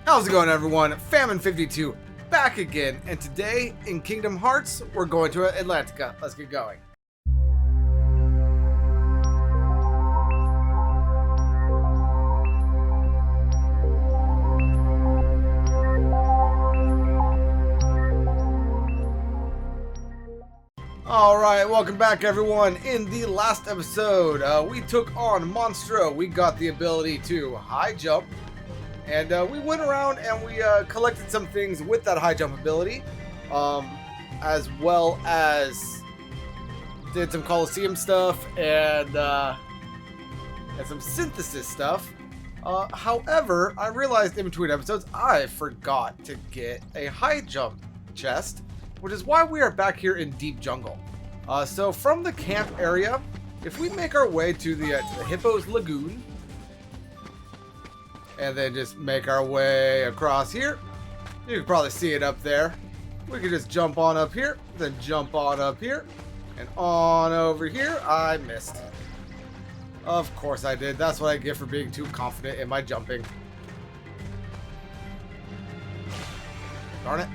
How's it going, everyone? Famine52 back again, and today in Kingdom Hearts we're going to Atlantica. Let's get going. Alright, welcome back, everyone. In the last episode, we took on Monstro. We got the ability to high jump. And we went around and we collected some things with that high jump ability, as well as did some Coliseum stuff and some synthesis stuff. However, I realized in between episodes I forgot to get a high jump chest, which is why we are back here in Deep Jungle. So from the camp area, if we make our way to the Hippo's Lagoon, and then just make our way across here. You can probably see it up there. We can just jump on up here, then jump on up here, and on over here. I missed. Of course I did. That's what I get for being too confident in my jumping. Darn it.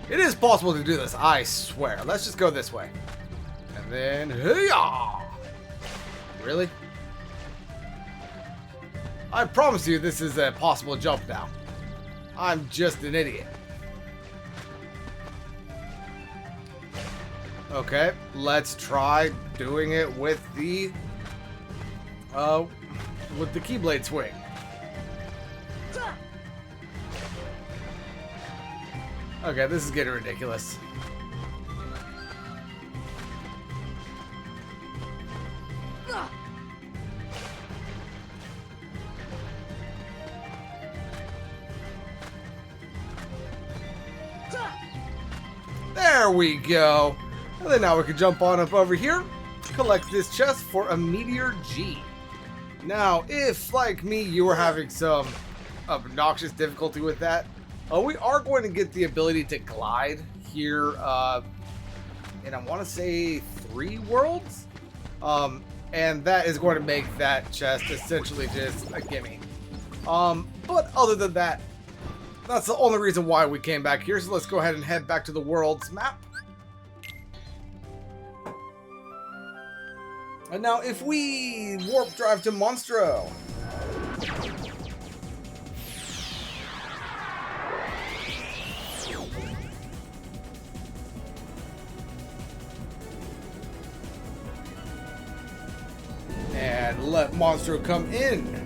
It is possible to do this, I swear. Let's just go this way. And then, hey-ya! Really? I promise you this is a possible jump now. I'm just an idiot. Okay, let's try doing it with the Keyblade swing. Okay, this is getting ridiculous. There we go. And then now we can jump on up over here, collect this chest for a Meteor G. Now, if, like me, you were having some obnoxious difficulty with that, we are going to get the ability to glide here, and I want to say 3 worlds? And that is going to make that chest essentially just a gimme. But other than that, that's the only reason why we came back here, so let's go ahead and head back to the world's map. And now if we warp drive to Monstro. And let Monstro come in.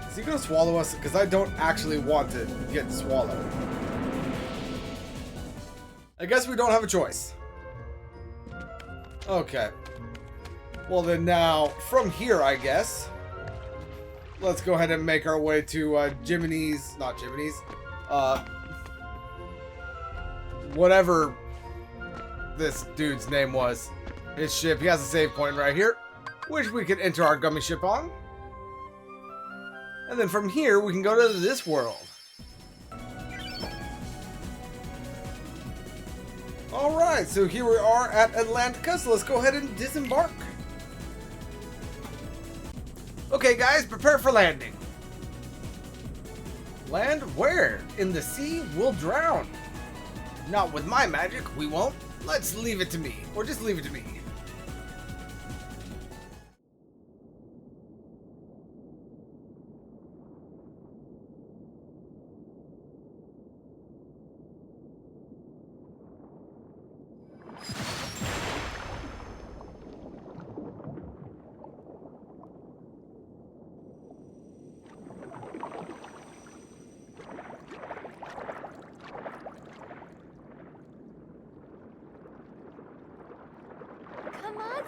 Is he gonna swallow us? Because I don't actually want to get swallowed. I guess we don't have a choice. Okay. Well then now, from here I guess, let's go ahead and make our way to Jiminy's, not Jiminy's, whatever this dude's name was. His ship, he has a save point right here, which we can enter our gummy ship on. And then from here, we can go to this world. Alright, so here we are at Atlantica, so let's go ahead and disembark. Okay guys, prepare for landing. Land where? In the sea? We'll drown. Not with my magic, we won't. Let's leave it to me, or just leave it to me.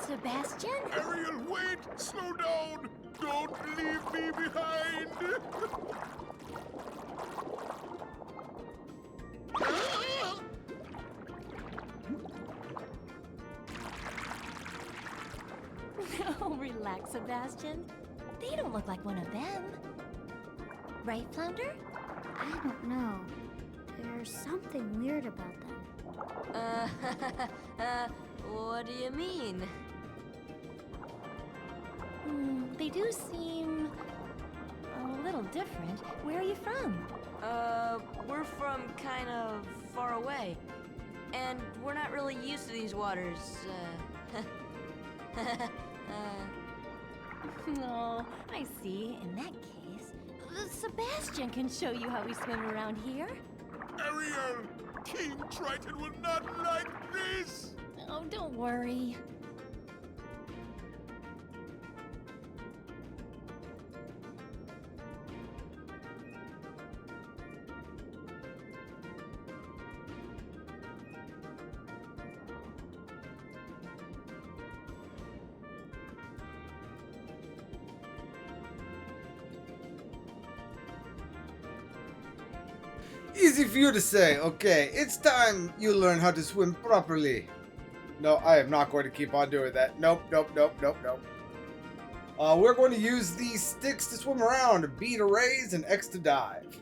Sebastian? Ariel, wait! Slow down! Don't leave me behind! Oh, relax, Sebastian. They don't look like one of them. Right, Flounder? I don't know. There's something weird about them. What do you mean? they do seem a little different. Where are you from? We're from kind of far away. And we're not really used to these waters, Oh, I see. In that case, Sebastian can show you how we swim around here. Ariel, King Triton will not like this. Oh, don't worry. Easy for you to say. Okay, it's time you learn how to swim properly. No, I am not going to keep on doing that. Nope. We're going to use these sticks to swim around. B to raise and X to dive.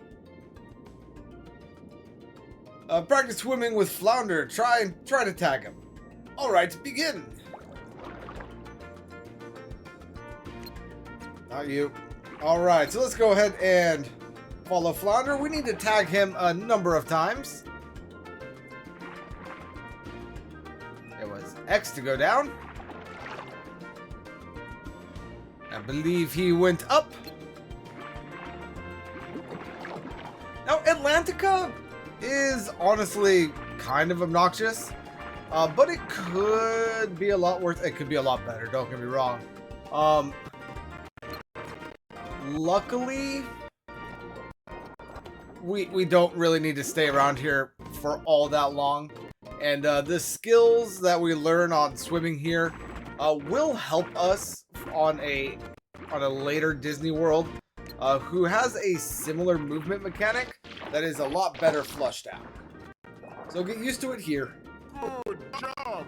Practice swimming with Flounder. Try to tag him. Alright, begin. Not you. Alright, so let's go ahead and follow Flounder. We need to tag him a number of times. It was X to go down. I believe he went up. Now, Atlantica is honestly kind of obnoxious, but it could be a lot worse. It could be a lot better, don't get me wrong. Luckily, we don't really need to stay around here for all that long. And the skills that we learn on swimming here will help us on a later Disney World who has a similar movement mechanic that is a lot better flushed out. So get used to it here. Good job.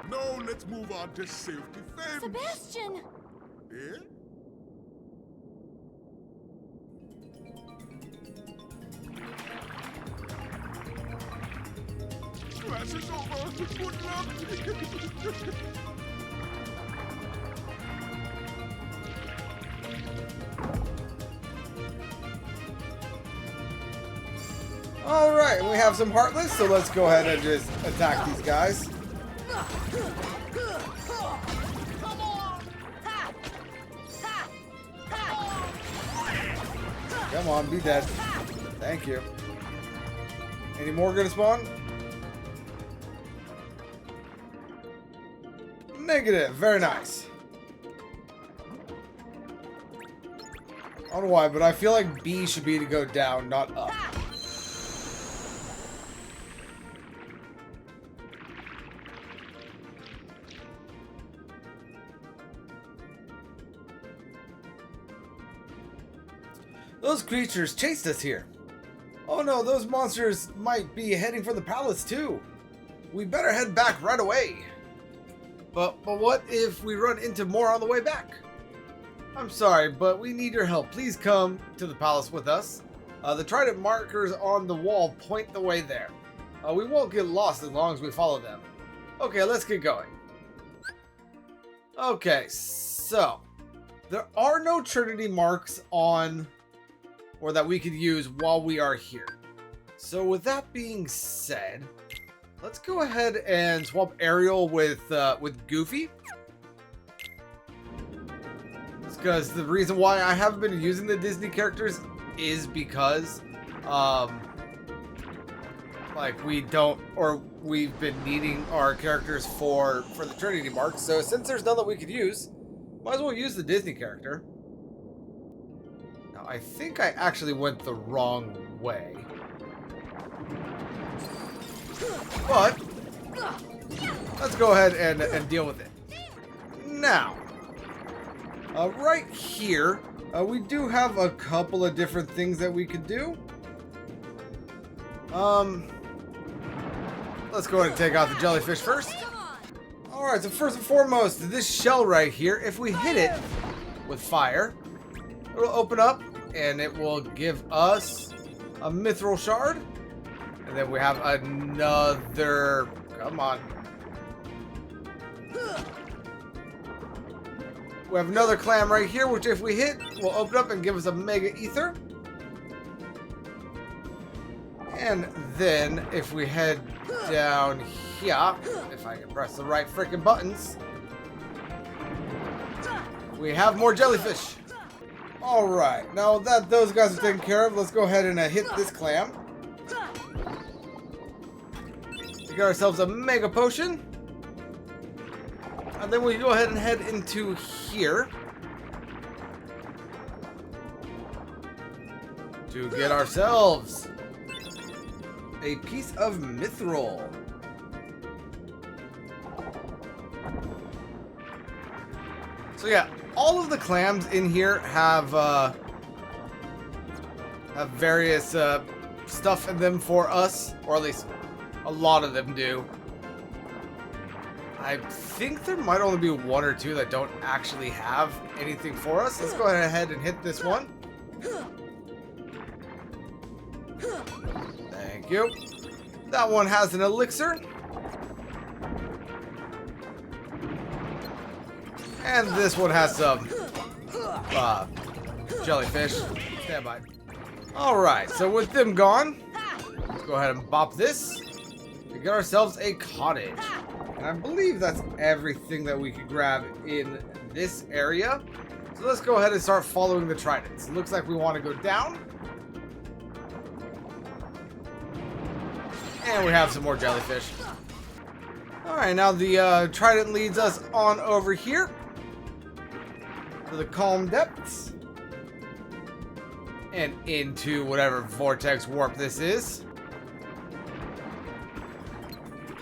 Now let's move on to safety fence. Sebastian! Eh? Class is over. Good luck. Alright, we have some Heartless, so let's go ahead and just attack these guys. Come on, be dead. Thank you. Any more gonna spawn? Negative. Very nice. I don't know why, but I feel like B should be to go down, not up. Those creatures chased us here. Oh no, those monsters might be heading for the palace too. We better head back right away. But what if we run into more on the way back? I'm sorry, but we need your help. Please come to the palace with us. The trident markers on the wall point the way there. We won't get lost as long as we follow them. Okay, let's get going. Okay, so there are no Trinity marks on or that we could use while we are here. So with that being said, let's go ahead and swap Ariel with Goofy. Because the reason why I haven't been using the Disney characters is because like we've been needing our characters for the Trinity marks. So since there's none that we could use, might as well use the Disney character. Now I think I actually went the wrong way. But let's go ahead and deal with it. Now, right here, we do have a couple of different things that we could do. Let's go ahead and take out the jellyfish first. Alright, so first and foremost, this shell right here, if we hit it with fire, it'll open up and it will give us a mithril shard. And then we have another... Come on. We have another clam right here, which if we hit, will open up and give us a mega ether. And then if we head down here, if I can press the right freaking buttons, we have more jellyfish. Alright, now that those guys are taken care of, let's go ahead and hit this clam. We got ourselves a mega potion. And then we go ahead and head into here to get ourselves a piece of mithril. So yeah, all of the clams in here have various stuff in them for us, or at least a lot of them do. I think there might only be one or two that don't actually have anything for us. Let's go ahead and hit this one. Thank you. That one has an elixir. And this one has some jellyfish. Stand by. Alright, so with them gone, let's go ahead and bop this. We get ourselves a cottage. And I believe that's everything that we could grab in this area. So let's go ahead and start following the tridents. It looks like we want to go down. And we have some more jellyfish. Alright, now the trident leads us on over here to the calm depths. And into whatever vortex warp this is.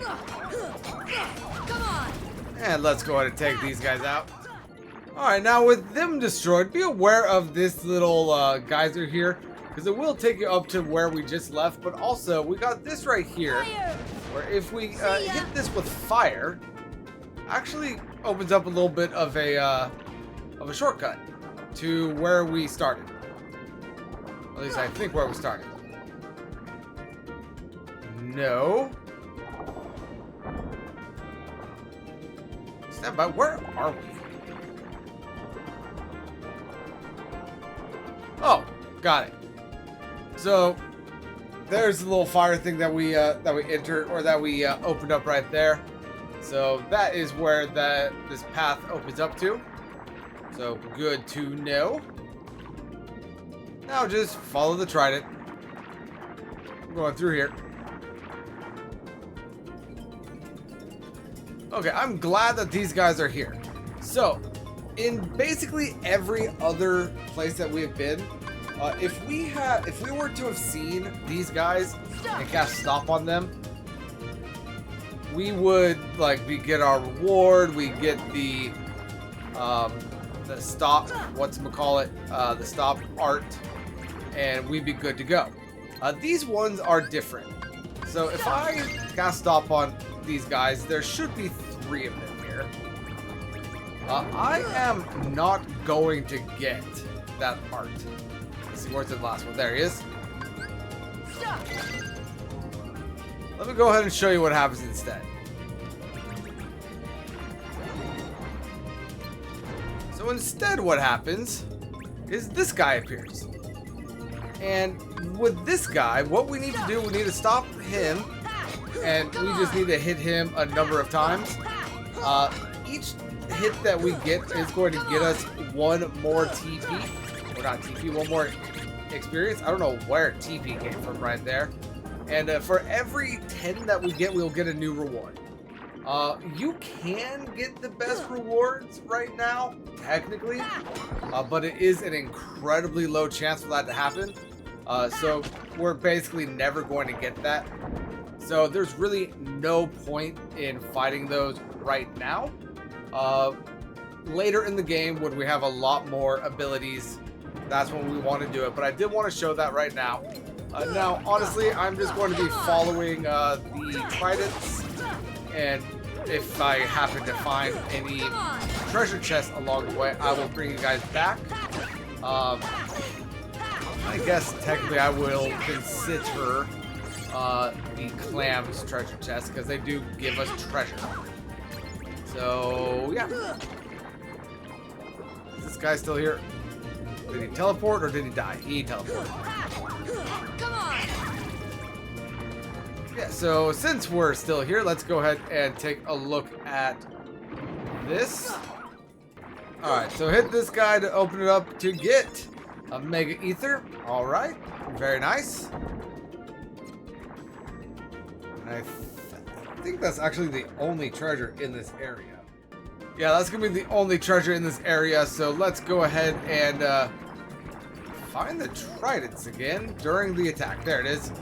Come on! And let's go ahead and take these guys out. Alright, now with them destroyed, be aware of this little geyser here, because it will take you up to where we just left. But also, we got this right here, where if we hit this with fire, actually opens up a little bit of a shortcut to where we started. At least I think where we started. No. Stand by. Where are we? Oh, got it. So there's the little fire thing that we entered, or that we opened up right there. So that is where this path opens up to. So good to know. Now just follow the trident. I'm going through here. Okay, I'm glad that these guys are here. So, in basically every other place that we've been, if we were to have seen these guys and cast stop on them, we would we get our reward. We get the stop, the stop art, and we'd be good to go. These ones are different. So if I cast stop on these guys, there should be 3 of them here. I am not going to get that art. Let's see, where's the last one? There he is. Let me go ahead and show you what happens instead. So instead what happens is this guy appears. And with this guy, what we need to do, we need to stop him, and we just need to hit him a number of times. Each hit that we get is going to get us 1 more TP. Or not TP, 1 more experience. I don't know where TP came from right there. And for every 10 that we get, we'll get a new reward. You can get the best rewards right now, technically, but it is an incredibly low chance for that to happen. So we're basically never going to get that. So there's really no point in fighting those right now. Later in the game, when we have a lot more abilities, that's when we want to do it. But I did want to show that right now. Now, honestly, I'm just going to be following the tridents, and if I happen to find any treasure chests along the way, I will bring you guys back. I guess technically I will consider the clams treasure chest, because they do give us treasure. So yeah. Is this guy still here? Did he teleport or did he die? He teleported. Come on! Yeah, so since we're still here, let's go ahead and take a look at this. Alright, so hit this guy to open it up to get a Mega Ether. Alright, very nice. And I think that's actually the only treasure in this area. Yeah, that's going to be the only treasure in this area, so let's go ahead and find the tridents again during the attack. There it is.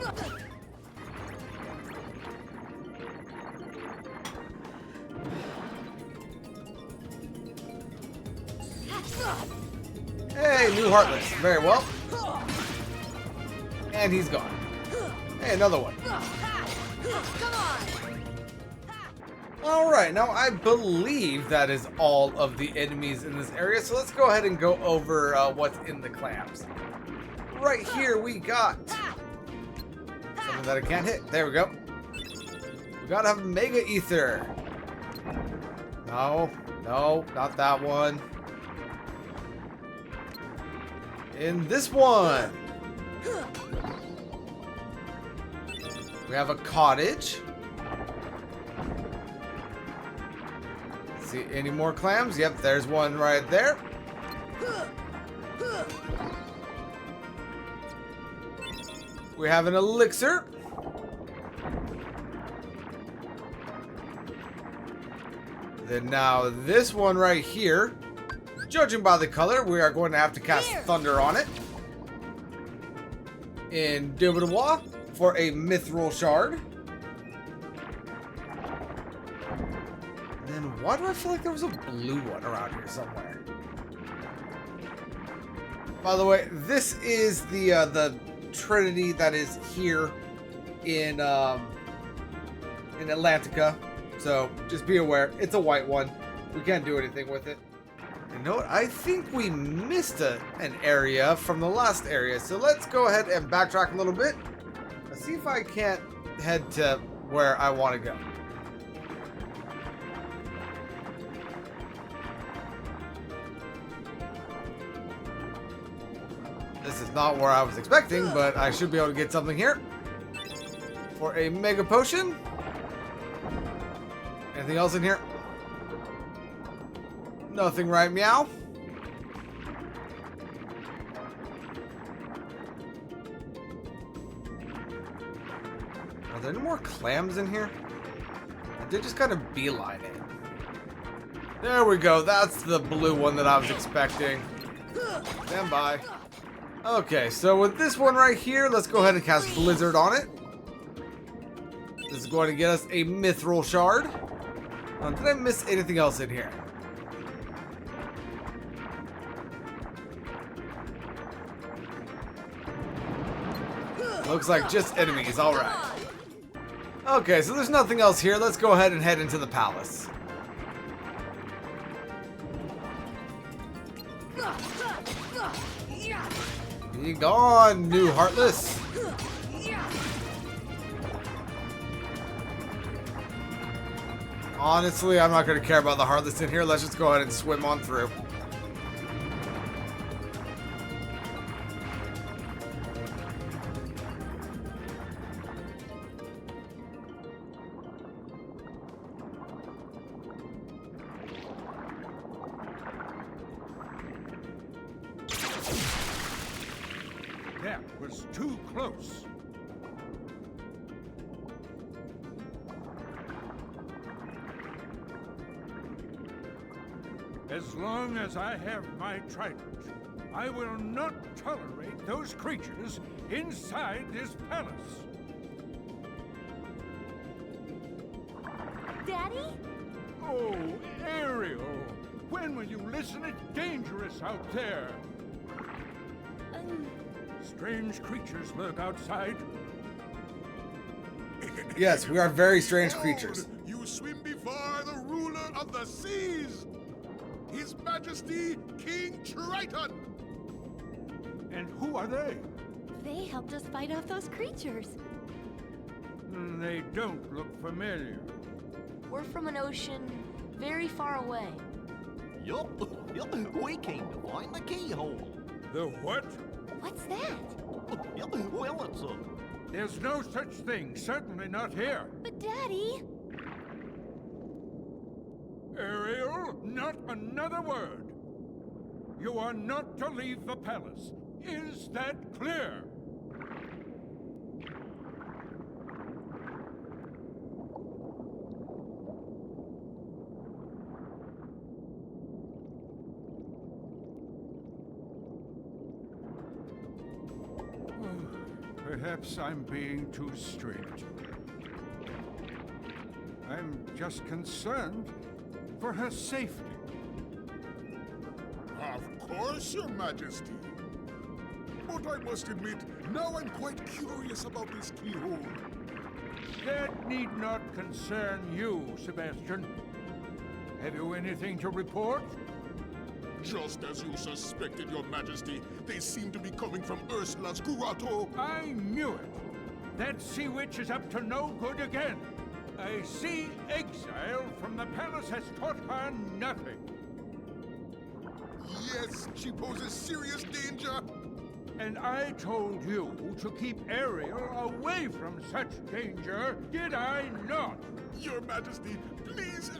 Hey, new Heartless. Very well. And he's gone. Hey, another one. Come on! Alright, now I believe that is all of the enemies in this area, so let's go ahead and go over what's in the clams. Right here we got something that I can't hit. There we go. We gotta have Mega Ether. No, not that one. In this one, we have a cottage. See any more clams? Yep, there's one right there. We have an elixir. Then now this one right here. Judging by the color, we are going to have to cast Thunder on it. Indubitably for a Mithril Shard. And then why do I feel like there was a blue one around here somewhere? By the way, this is the Trinity that is here in Atlantica. So just be aware, it's a white one. We can't do anything with it. You know what? I think we missed an area from the last area. So let's go ahead and backtrack a little bit. Let's see if I can't head to where I want to go. This is not where I was expecting, but I should be able to get something here. For a Mega Potion. Anything else in here? Nothing, right, meow? Are there any more clams in here? I did just kind of beeline it. There we go. That's the blue one that I was expecting. Stand by. Okay, so with this one right here, let's go ahead and cast Blizzard on it. This is going to get us a Mithril Shard. Did I miss anything else in here? Looks like just enemies, alright. Okay, so there's nothing else here. Let's go ahead and head into the palace. Be gone, new Heartless. Honestly, I'm not going to care about the Heartless in here. Let's just go ahead and swim on through. That was too close. As long as I have my trident, I will not tolerate those creatures inside this palace. Daddy? Oh, Ariel, when will you listen? It's dangerous out there. Strange creatures lurk outside. Yes, we are very strange creatures. You swim before the ruler of the seas, His Majesty King Triton. And who are they? They helped us fight off those creatures. They don't look familiar. We're from an ocean very far away. Yup. We came to find the keyhole. The what? What's that? Well, it's a... There's no such thing, certainly not here. But Daddy... Ariel, not another word. You are not to leave the palace. Is that clear? Perhaps I'm being too strict. I'm just concerned for her safety. Of course, Your Majesty. But I must admit, now I'm quite curious about this keyhole. That need not concern you, Sebastian. Have you anything to report? Just as you suspected, Your Majesty, they seem to be coming from Ursula's grotto. I knew it. That sea witch is up to no good again. A sea exile from the palace has taught her nothing. Yes, she poses serious danger. And I told you to keep Ariel away from such danger, did I not? Your Majesty, please,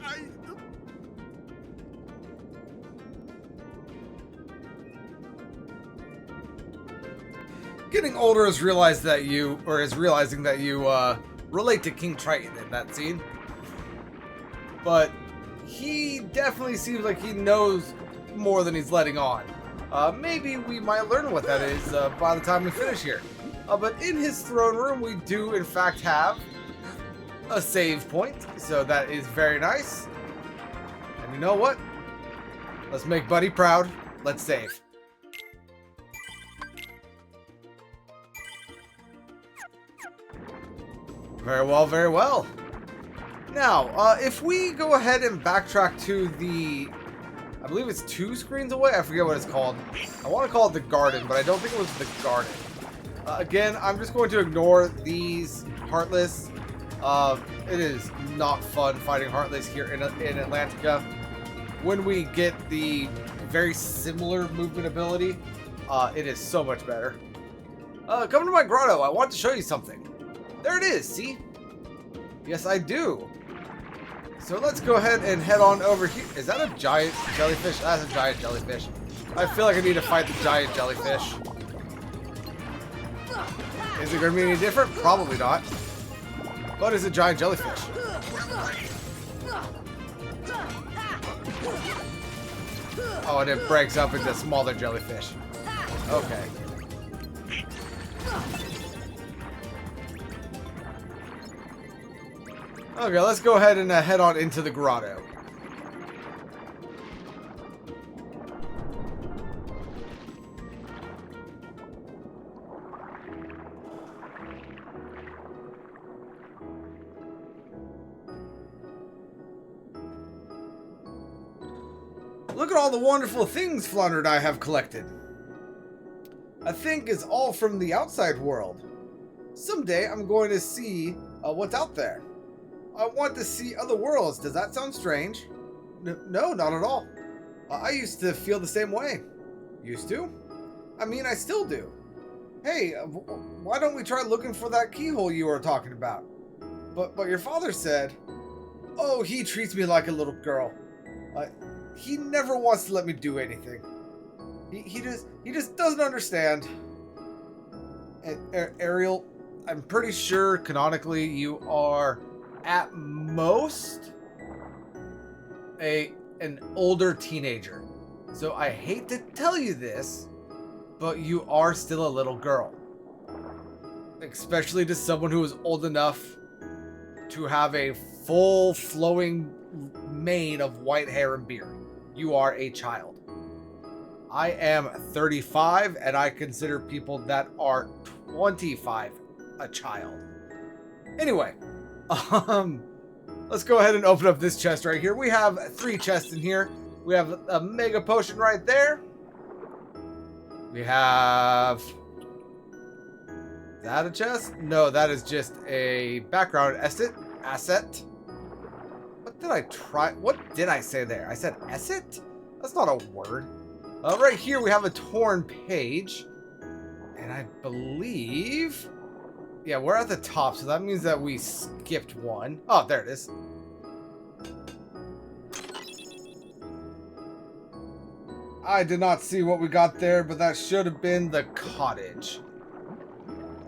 Getting older is realizing that you relate to King Triton in that scene. But he definitely seems like he knows more than he's letting on. Maybe we might learn what that is by the time we finish here. But in his throne room, we do in fact have a save point, so that is very nice. And you know what? Let's make Buddy proud. Let's save. Very well, very well. Now, if we go ahead and backtrack to the... I believe it's 2 screens away. I forget what it's called. I want to call it the garden, but I don't think it was the garden. Again, I'm just going to ignore these Heartless. It is not fun fighting Heartless here in Atlantica. When we get the very similar movement ability, it is so much better. Come to my grotto. I want to show you something. There it is, see? Yes, I do. So let's go ahead and head on over here. Is that a giant jellyfish? That's a giant jellyfish. I feel like I need to fight the giant jellyfish. Is it going to be any different? Probably not. But it's a giant jellyfish. Oh, and it breaks up into smaller jellyfish. Okay. Okay, let's go ahead and head on into the grotto. Look at all the wonderful things Flounder and I have collected. I think it's all from the outside world. Someday I'm going to see what's out there. I want to see other worlds. Does that sound strange? No, not at all. I used to feel the same way. Used to? I mean, I still do. Hey, why don't we try looking for that keyhole you were talking about? But your father said, oh, he treats me like a little girl. He never wants to let me do anything. He just doesn't understand. Ariel, I'm pretty sure canonically you are at most an older teenager. So I hate to tell you this, but you are still a little girl. Especially to someone who is old enough to have a full flowing mane of white hair and beard. You are a child. I am 35 and I consider people that are 25 a child. Anyway, let's go ahead and open up this chest right here. We have 3 chests in here. We have a mega potion right there. We have... Is that a chest? No, that is just a background asset. What did I try? What did I say there? I said asset? That's not a word. Right here we have a torn page. And I believe... Yeah, we're at the top, so that means that we skipped one. Oh, there it is. I did not see what we got there, but that should have been the cottage.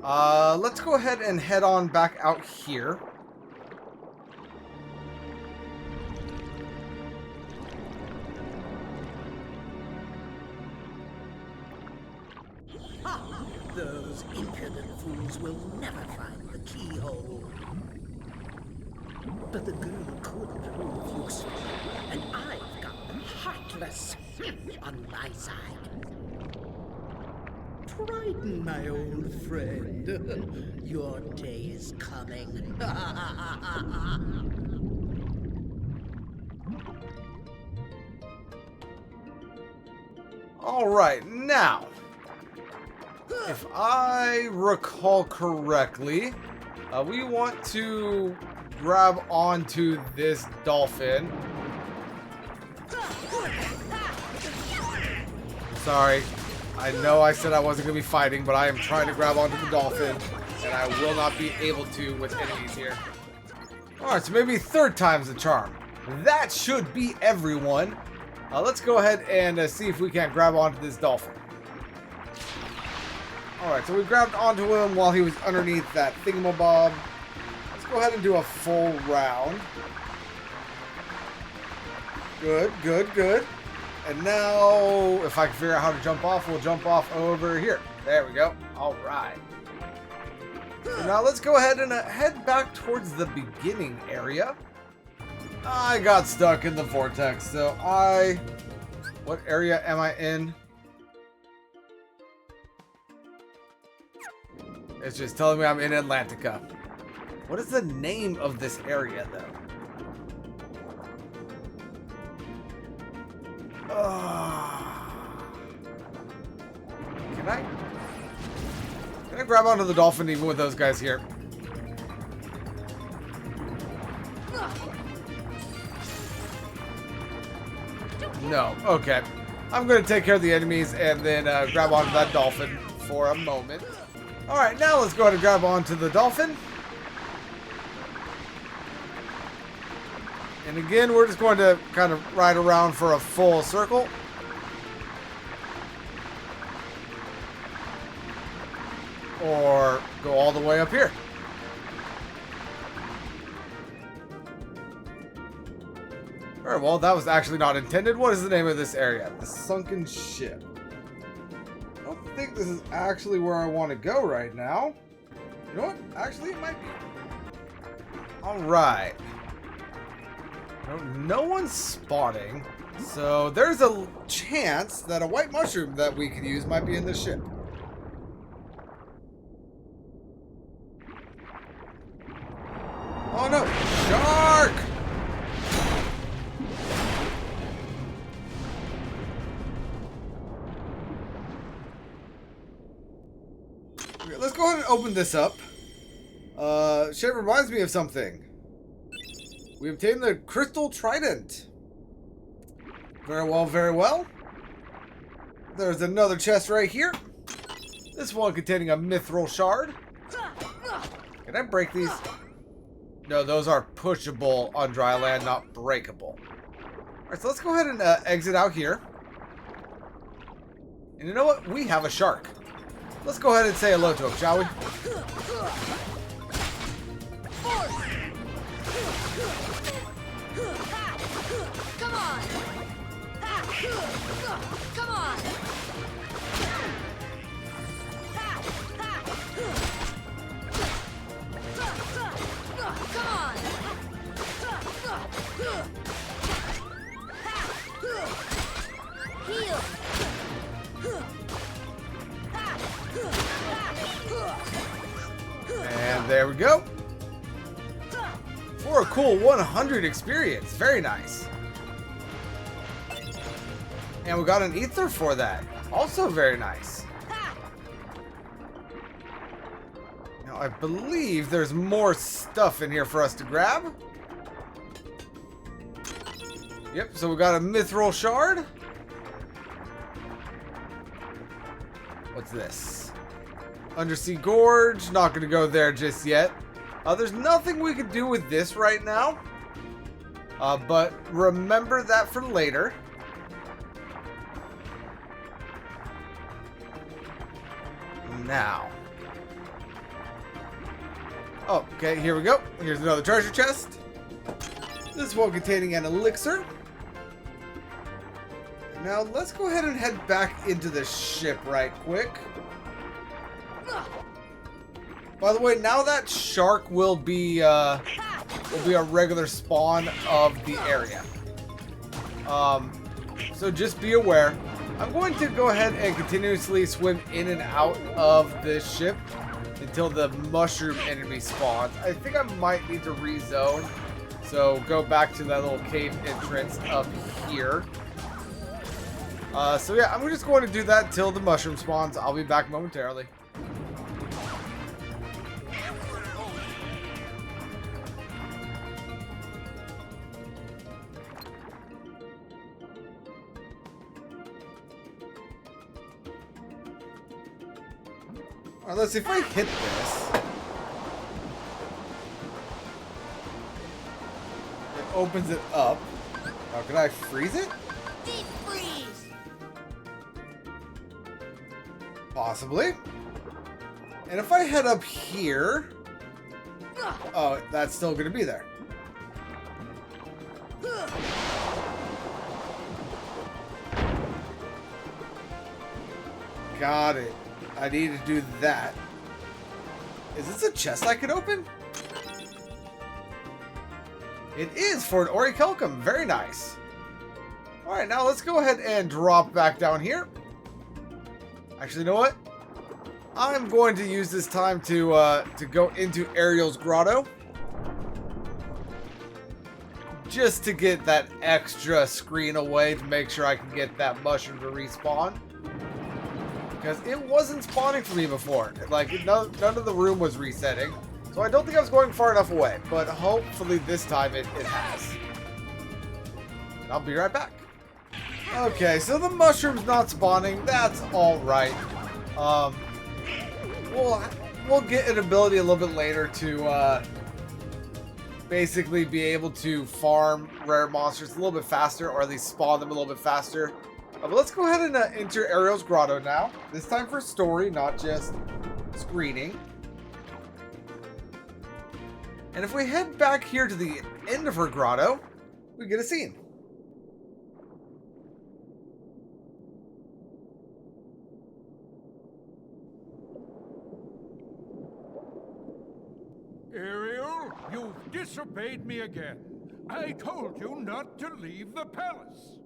Let's go ahead and head on back out here. Those impudent fools will never find the keyhole. But the girl could prove useful, and I've got the heartless on my side. Triton, my old friend, your day is coming. All right, now, if I recall correctly, we want to grab onto this dolphin. Sorry, I know I said I wasn't going to be fighting, but I am trying to grab onto the dolphin, and I will not be able to with enemies here. Alright, so maybe third time's the charm. That should be everyone. Let's go ahead and see if we can't grab onto this dolphin. Alright, so we grabbed onto him while he was underneath that thingamabob. Let's go ahead and do a full round. Good, good, good. And now, if I can figure out how to jump off, we'll jump off over here. There we go. Alright. So now let's go ahead and head back towards the beginning area. I got stuck in the vortex, so what area am I in? It's just telling me I'm in Atlantica. What is the name of this area, though? Can I grab onto the dolphin even with those guys here? No. Okay. I'm going to take care of the enemies and then grab onto that dolphin for a moment. Alright, now let's go ahead and grab onto the dolphin. And again, we're just going to kind of ride around for a full circle. Or go all the way up here. Alright, well, that was actually not intended. What is the name of this area? The sunken ship. I don't think this is actually where I want to go right now. You know what? Actually, it might be. Alright. No one's spotting. So there's a chance that a white mushroom that we could use might be in this ship. Oh no! Shark! Okay, let's go ahead and open this up. Shit reminds me of something. We obtained the crystal trident. Very well, very well. There's another chest right here. This one containing a mithril shard. Can I break these? No, those are pushable on dry land, not breakable. Alright, so let's go ahead and exit out here. And you know what? We have a shark. Let's go ahead and say hello to him, shall we? Come on! Come on! Come on! Heal! And there we go. For a cool 100 experience. Very nice. And we got an ether for that. Also very nice. Now, I believe there's more stuff in here for us to grab. Yep, so we got a mithril shard. What's this? Undersea Gorge. Not going to go there just yet. There's nothing we can do with this right now. But remember that for later. Now. Oh, okay, here we go. Here's another treasure chest. This one containing an elixir. Now, let's go ahead and head back into the ship right quick. By the way, now that shark will be a regular spawn of the area. So just be aware. I'm going to go ahead and continuously swim in and out of this ship until the mushroom enemy spawns. I think I might need to rezone. So go back to that little cave entrance up here. So yeah, I'm just going to do that until the mushroom spawns. I'll be back momentarily. Alright, let's see if I hit this. It opens it up. Now, can I freeze it? Deep freeze! Possibly. And if I head up here... Oh, that's still going to be there. Got it. I need to do that. Is this a chest I could open? It is for an orichalcum. Very nice. Alright, now let's go ahead and drop back down here. Actually, you know what? I'm going to use this time to go into Ariel's grotto. Just to get that extra screen away to make sure I can get that mushroom to respawn. Because it wasn't spawning for me before. Like, none of the room was resetting. So I don't think I was going far enough away. But hopefully this time it has. I'll be right back. Okay, so the mushroom's not spawning. That's alright. We'll get an ability a little bit later to basically be able to farm rare monsters a little bit faster. Or at least spawn them a little bit faster. But let's go ahead and enter Ariel's grotto now. This time for story, not just screening. And if we head back here to the end of her grotto, we get a scene. Ariel, you've disobeyed me again. I told you not to leave the palace.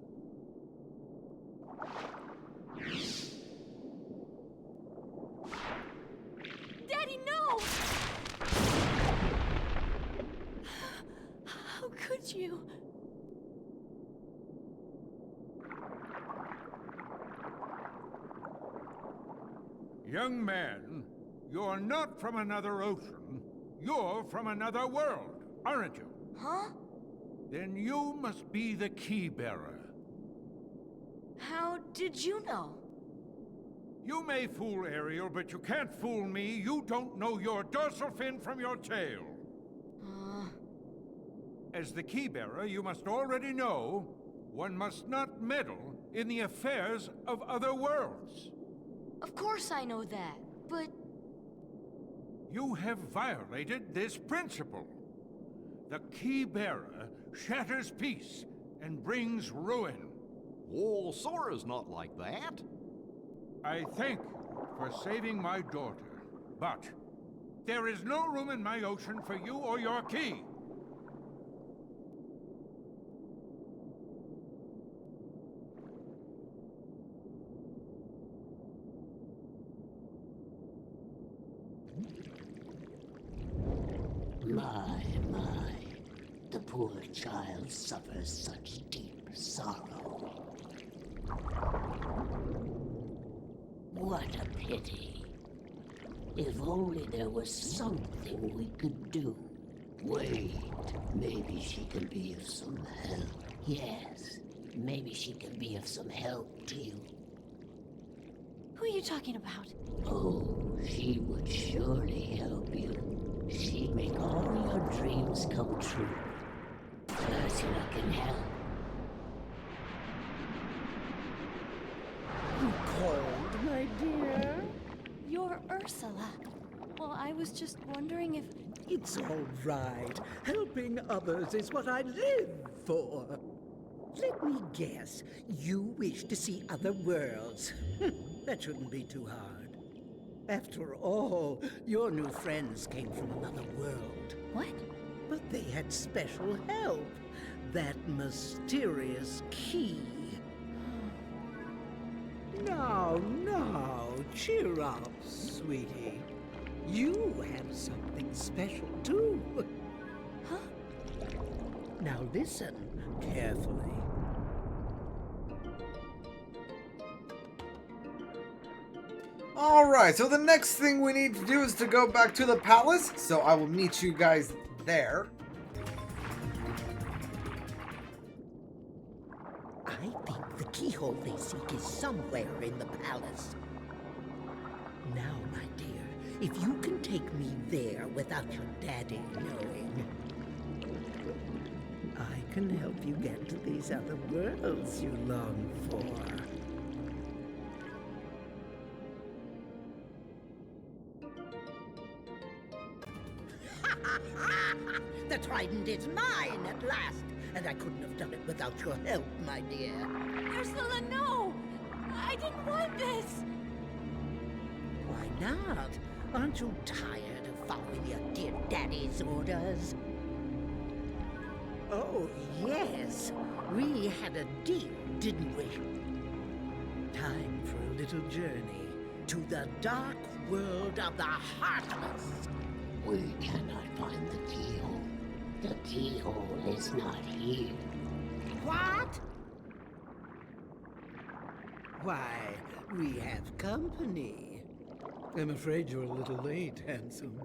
Daddy, no! How could you? Young man, you're not from another ocean. You're from another world, aren't you? Huh? Then you must be the key bearer. How did you know? You may fool Ariel, but you can't fool me. You don't know your dorsal fin from your tail. As the key bearer, you must already know one must not meddle in the affairs of other worlds. Of course I know that, but... You have violated this principle. The key bearer shatters peace and brings ruin. Oh, Sora's not like that. I thank you for saving my daughter, but there is no room in my ocean for you or your key. My, the poor child suffers such deep sorrow. What a pity. If only there was something we could do. Wait, maybe she can be of some help. Yes, maybe she can be of some help to you. Who are you talking about? Oh, she would surely help you. She'd make all your dreams come true. Ursula can help. You called, my dear? You're Ursula. Well, I was just wondering if... It's all right. Helping others is what I live for. Let me guess. You wish to see other worlds. That shouldn't be too hard. After all, your new friends came from another world. What? But they had special help. That mysterious key. Now, cheer up, sweetie. You have something special, too. Huh? Now listen carefully. Alright, so the next thing we need to do is to go back to the palace. So I will meet you guys there. I think the keyhole they seek is somewhere in the palace. Now, my dear, if you can take me there without your daddy knowing, I can help you get to these other worlds you long for. The trident is mine at last, and I couldn't have done it without your help, my dear. Ursula, no! I didn't want this! Why not? Aren't you tired of following your dear daddy's orders? Oh, yes. We had a deal, didn't we? Time for a little journey to the dark world of the Heartless. We cannot find the keyhole. The keyhole is not here. What? Why, we have company. I'm afraid you're a little late, handsome.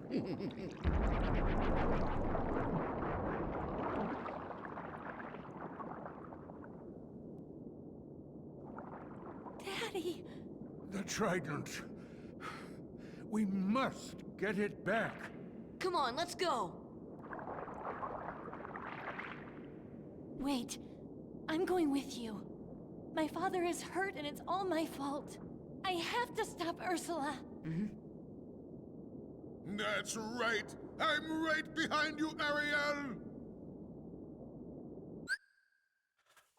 Daddy! The trident. We must get it back. Come on, let's go. Wait. I'm going with you. My father is hurt and it's all my fault. I have to stop Ursula. That's right. I'm right behind you, Ariel.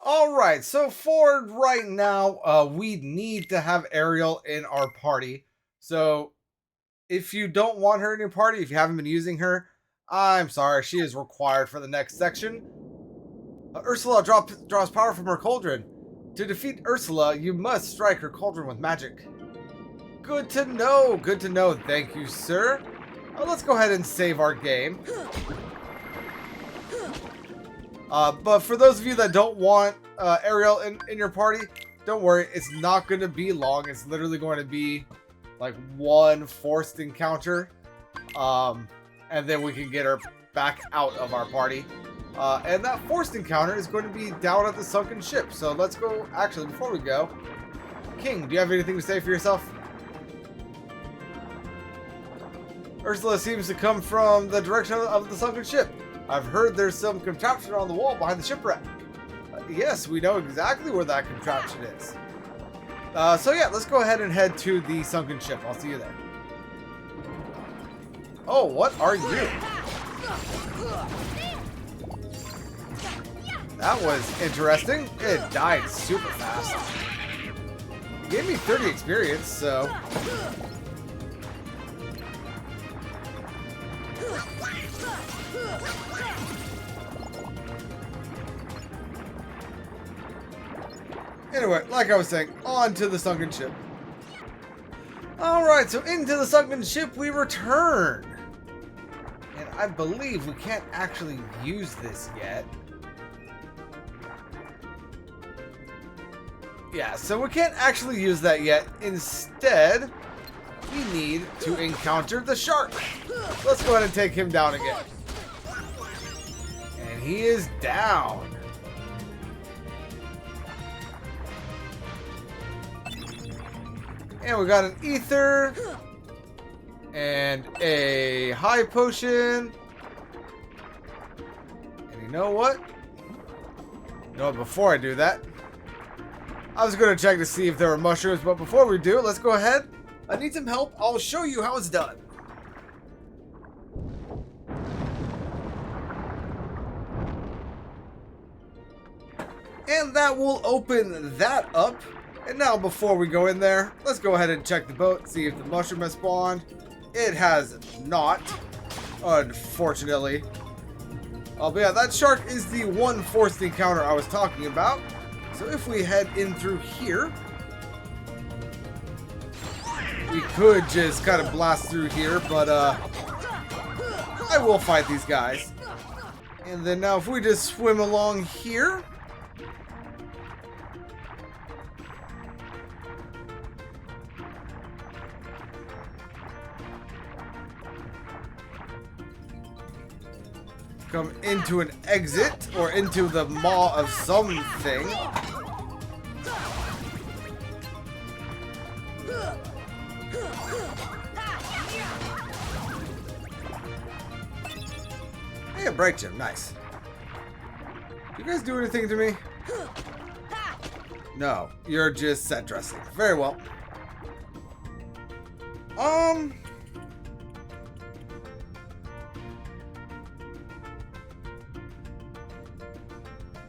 Alright, so for right now, we need to have Ariel in our party. So if you don't want her in your party, if you haven't been using her, I'm sorry, she is required for the next section. Ursula draws power from her cauldron. To defeat Ursula, you must strike her cauldron with magic. Good to know, thank you, sir. Let's go ahead and save our game. But for those of you that don't want Ariel in your party, don't worry, it's not going to be long. It's literally going to be like one forced encounter. And then we can get her back out of our party. And that forced encounter is going to be down at the sunken ship. So let's go. Actually, before we go, King, do you have anything to say for yourself? Ursula seems to come from the direction of the sunken ship. I've heard there's some contraption on the wall behind the shipwreck. Yes, we know exactly where that contraption is. So yeah, let's go ahead and head to the sunken ship. I'll see you there. Oh, what are you? That was interesting. It died super fast. Gave me 30 experience, so... Anyway, like I was saying, on to the sunken ship. Alright, so into the sunken ship we return. And I believe we can't actually use this yet. Yeah, so we can't actually use that yet. Instead, we need to encounter the shark. Let's go ahead and take him down again. And he is down. And we got an ether. And a high potion. And you know what? No, before I do that, I was going to check to see if there were mushrooms, but before we do, let's go ahead. I need some help. I'll show you how it's done. And that will open that up. And now before we go in there, let's go ahead and check the boat, see if the mushroom has spawned. It has not, unfortunately. But yeah, that shark is the one forced encounter I was talking about. So if we head in through here, we could just kind of blast through here, but I will fight these guys. And then now if we just swim along here, come into an exit or into the maw of something. Hey, a bright gem, nice. You guys do anything to me? No, you're just set dressing. Very well.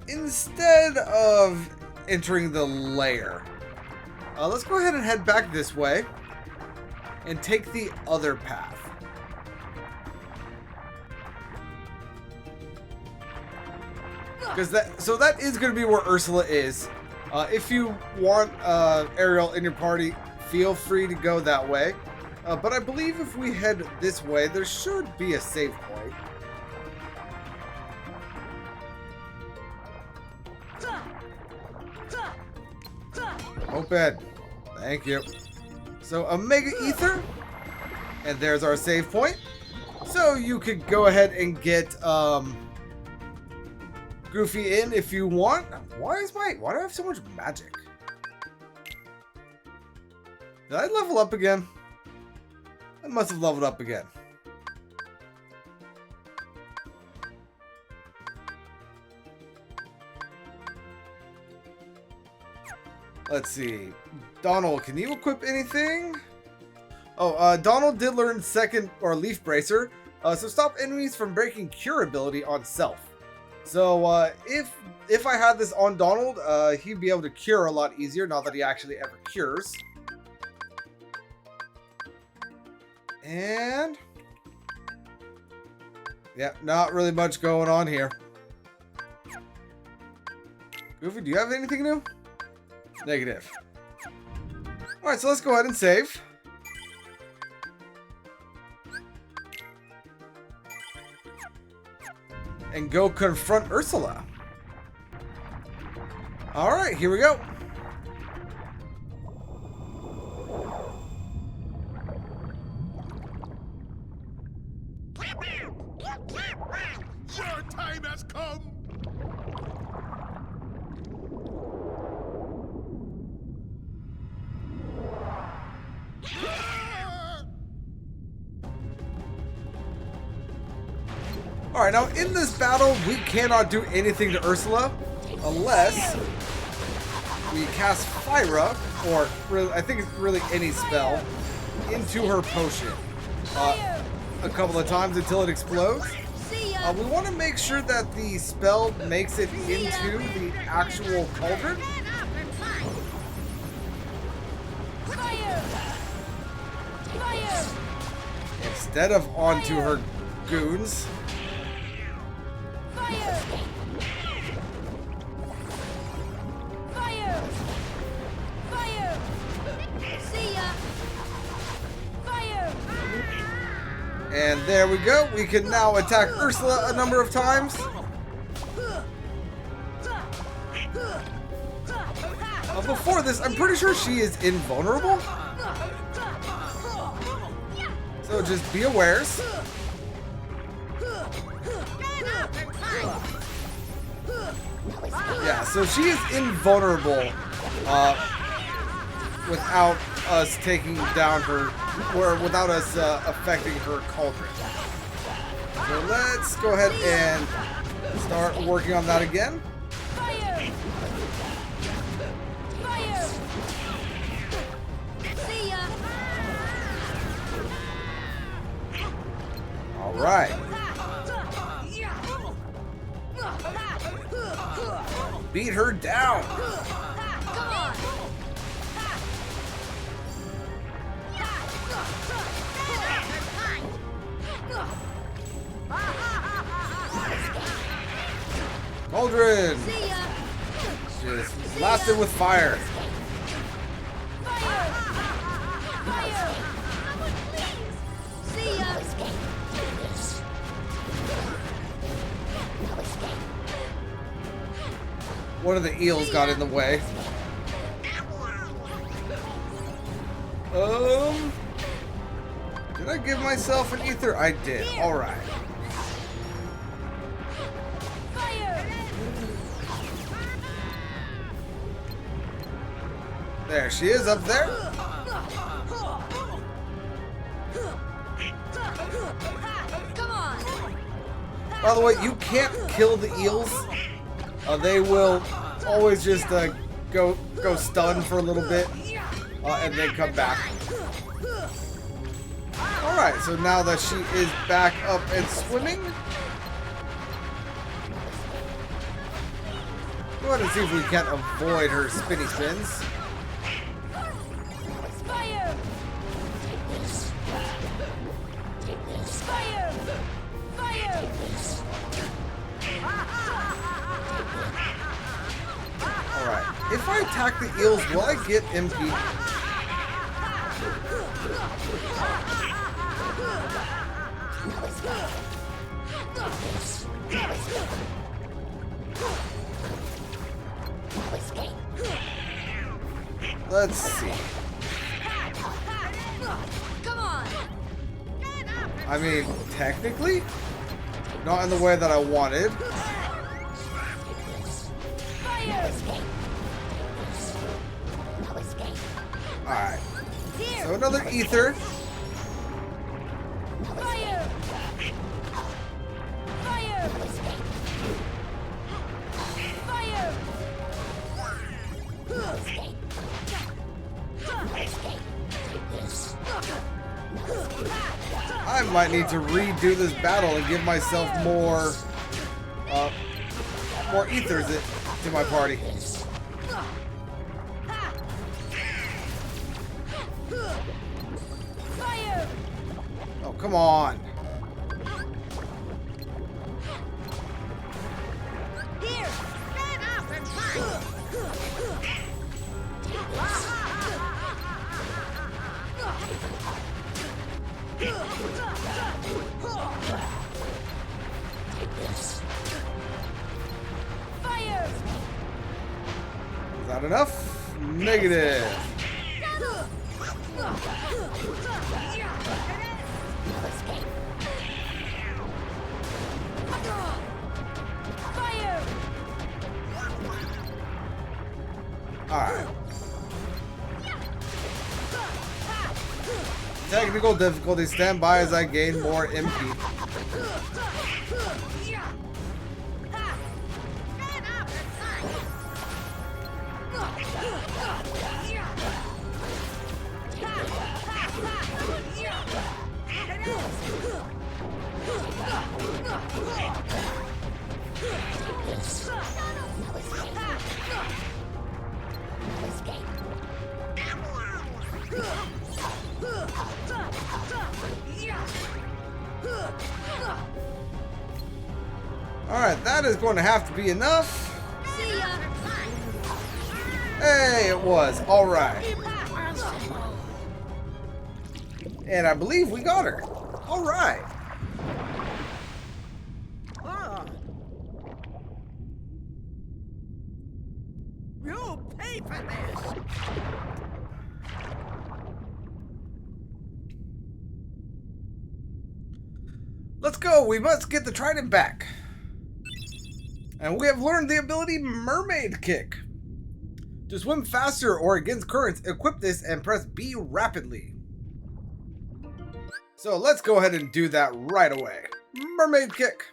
Instead of entering the lair, let's go ahead and head back this way and take the other path. Because that is going to be where Ursula is. If you want Ariel in your party, feel free to go that way. But I believe if we head this way, there should be a save point. Open. Thank you. So a mega ether, and there's our save point. So you could go ahead and get Goofy in if you want. Why do I have so much magic? Did I level up again? I must have leveled up again. Let's see. Donald, can you equip anything? Oh, Donald did learn second or leaf bracer. So stop enemies from breaking cure ability on self. So if I had this on Donald, he'd be able to cure a lot easier. Not that he actually ever cures. And yeah, not really much going on here. Goofy, do you have anything new? Negative. Alright, so let's go ahead and save. And go confront Ursula. Alright, here we go. Your time has come! Alright, now in this battle, we cannot do anything to Ursula unless we cast Fyra, or really, I think it's really any spell, into her potion a couple of times until it explodes. We want to make sure that the spell makes it into the actual cauldron. Instead of onto her goons. And there we go. We can now attack Ursula a number of times. Before this, I'm pretty sure she is invulnerable. So just be aware. Yeah, so she is invulnerable without us taking down her, or without us affecting her cauldron. So let's go ahead and start working on that again. Fire! Fire! See ya! All right. Beat her down. Come on! Cauldron. See ya! Just blasted with fire. Fire! Fire! Someone please! See ya! One of the eels got in the way. Did I give myself an ether? I did. All right. Fire! There she is up there. Come on! By the way, you can't kill the eels. They will always just go stun for a little bit and then come back. Alright, so now that she is back up and swimming, go ahead and see if we can't avoid her spinny spins. Fire! Fire! Fire! Alright, if I attack the eels, will I get MP? Let's see. Come on! I mean, technically, not in the way that I wanted. Fire! Alright. So another ether. Fire! Fire! Fire! I might need to redo this battle and give myself more ethers to my party. Fire! Oh, come on. Here! Stand up and fight! Fire! Is that enough? Negative. Fire! Alright. Technical difficulty. Stand by as I gain more MP. Alright, that is going to have to be enough. See ya! Hey, it was. Alright. And I believe we got her. Alright. Ah. You'll pay for this. Let's go. We must get the trident back. And we have learned the ability Mermaid Kick. To swim faster or against currents, equip this and press B rapidly. So let's go ahead and do that right away. Mermaid kick.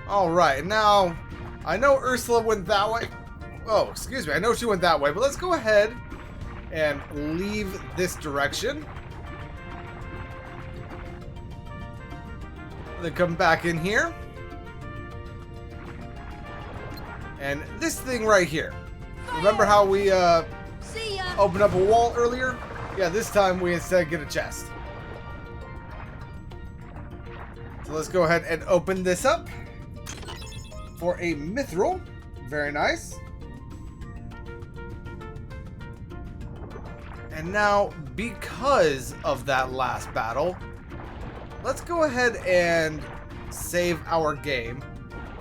Alright, now, I know Ursula went that way. Oh, excuse me, I know she went that way, but let's go ahead and leave this direction. Then come back in here. And this thing right here. Remember how we See ya. opened up a wall earlier? Yeah, this time we instead get a chest. So let's go ahead and open this up for a mithril. Very nice. And now, because of that last battle, let's go ahead and save our game.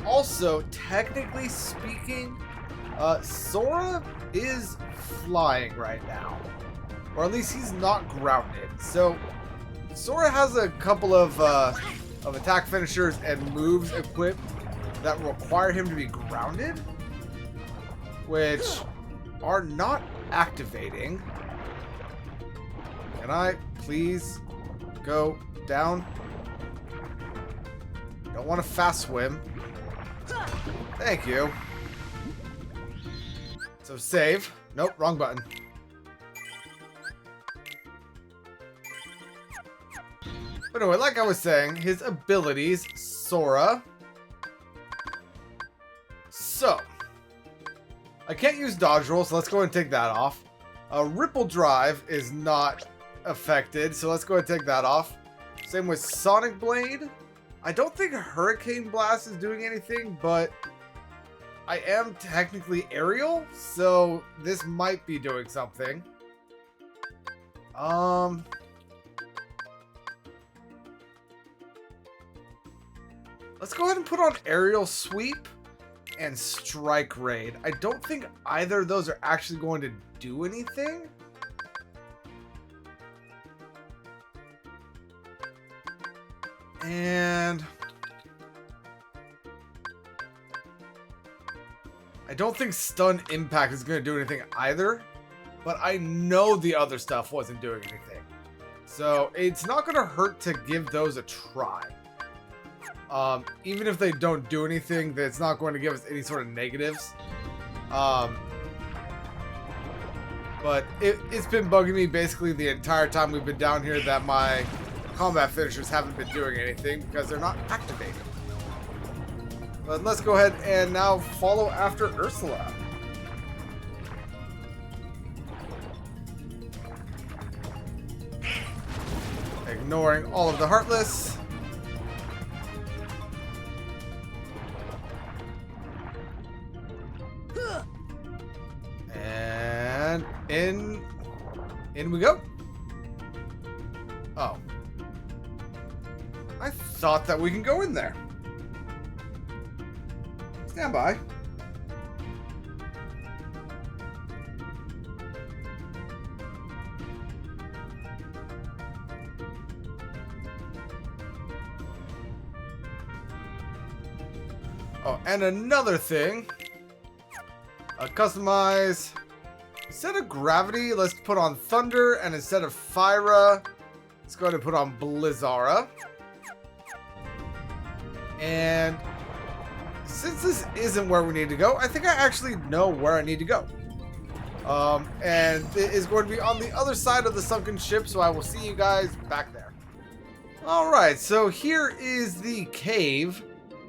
Also, technically speaking, Sora is flying right now. Or at least he's not grounded. So, Sora has a couple of attack finishers and moves equipped that require him to be grounded, which are not activating. Can I please go down? Don't want to fast swim. Thank you. So save. Nope, wrong button. But anyway, like I was saying, his abilities, Sora. So, I can't use dodge roll, so let's go ahead and take that off. Ripple drive is not affected, so let's go ahead and take that off. Same with Sonic Blade. I don't think Hurricane Blast is doing anything, but I am technically aerial, so this might be doing something. Let's go ahead and put on Aerial Sweep and Strike Raid. I don't think either of those are actually going to do anything. And I don't think Stun Impact is going to do anything either, but I know the other stuff wasn't doing anything. So it's not going to hurt to give those a try. Even if they don't do anything, that's not going to give us any sort of negatives. But it's been bugging me basically the entire time we've been down here that my combat finishers haven't been doing anything because they're not activated. But let's go ahead and now follow after Ursula. Ignoring all of the Heartless. And in we go. Oh. I thought that we can go in there. Stand by. Oh, and another thing. Customize. Instead of Gravity, let's put on Thunder, and instead of Fyra, let's go ahead and put on Blizzara. And since this isn't where we need to go, I think I actually know where I need to go. And it is going to be on the other side of the sunken ship, so I will see you guys back there. Alright, so here is the cave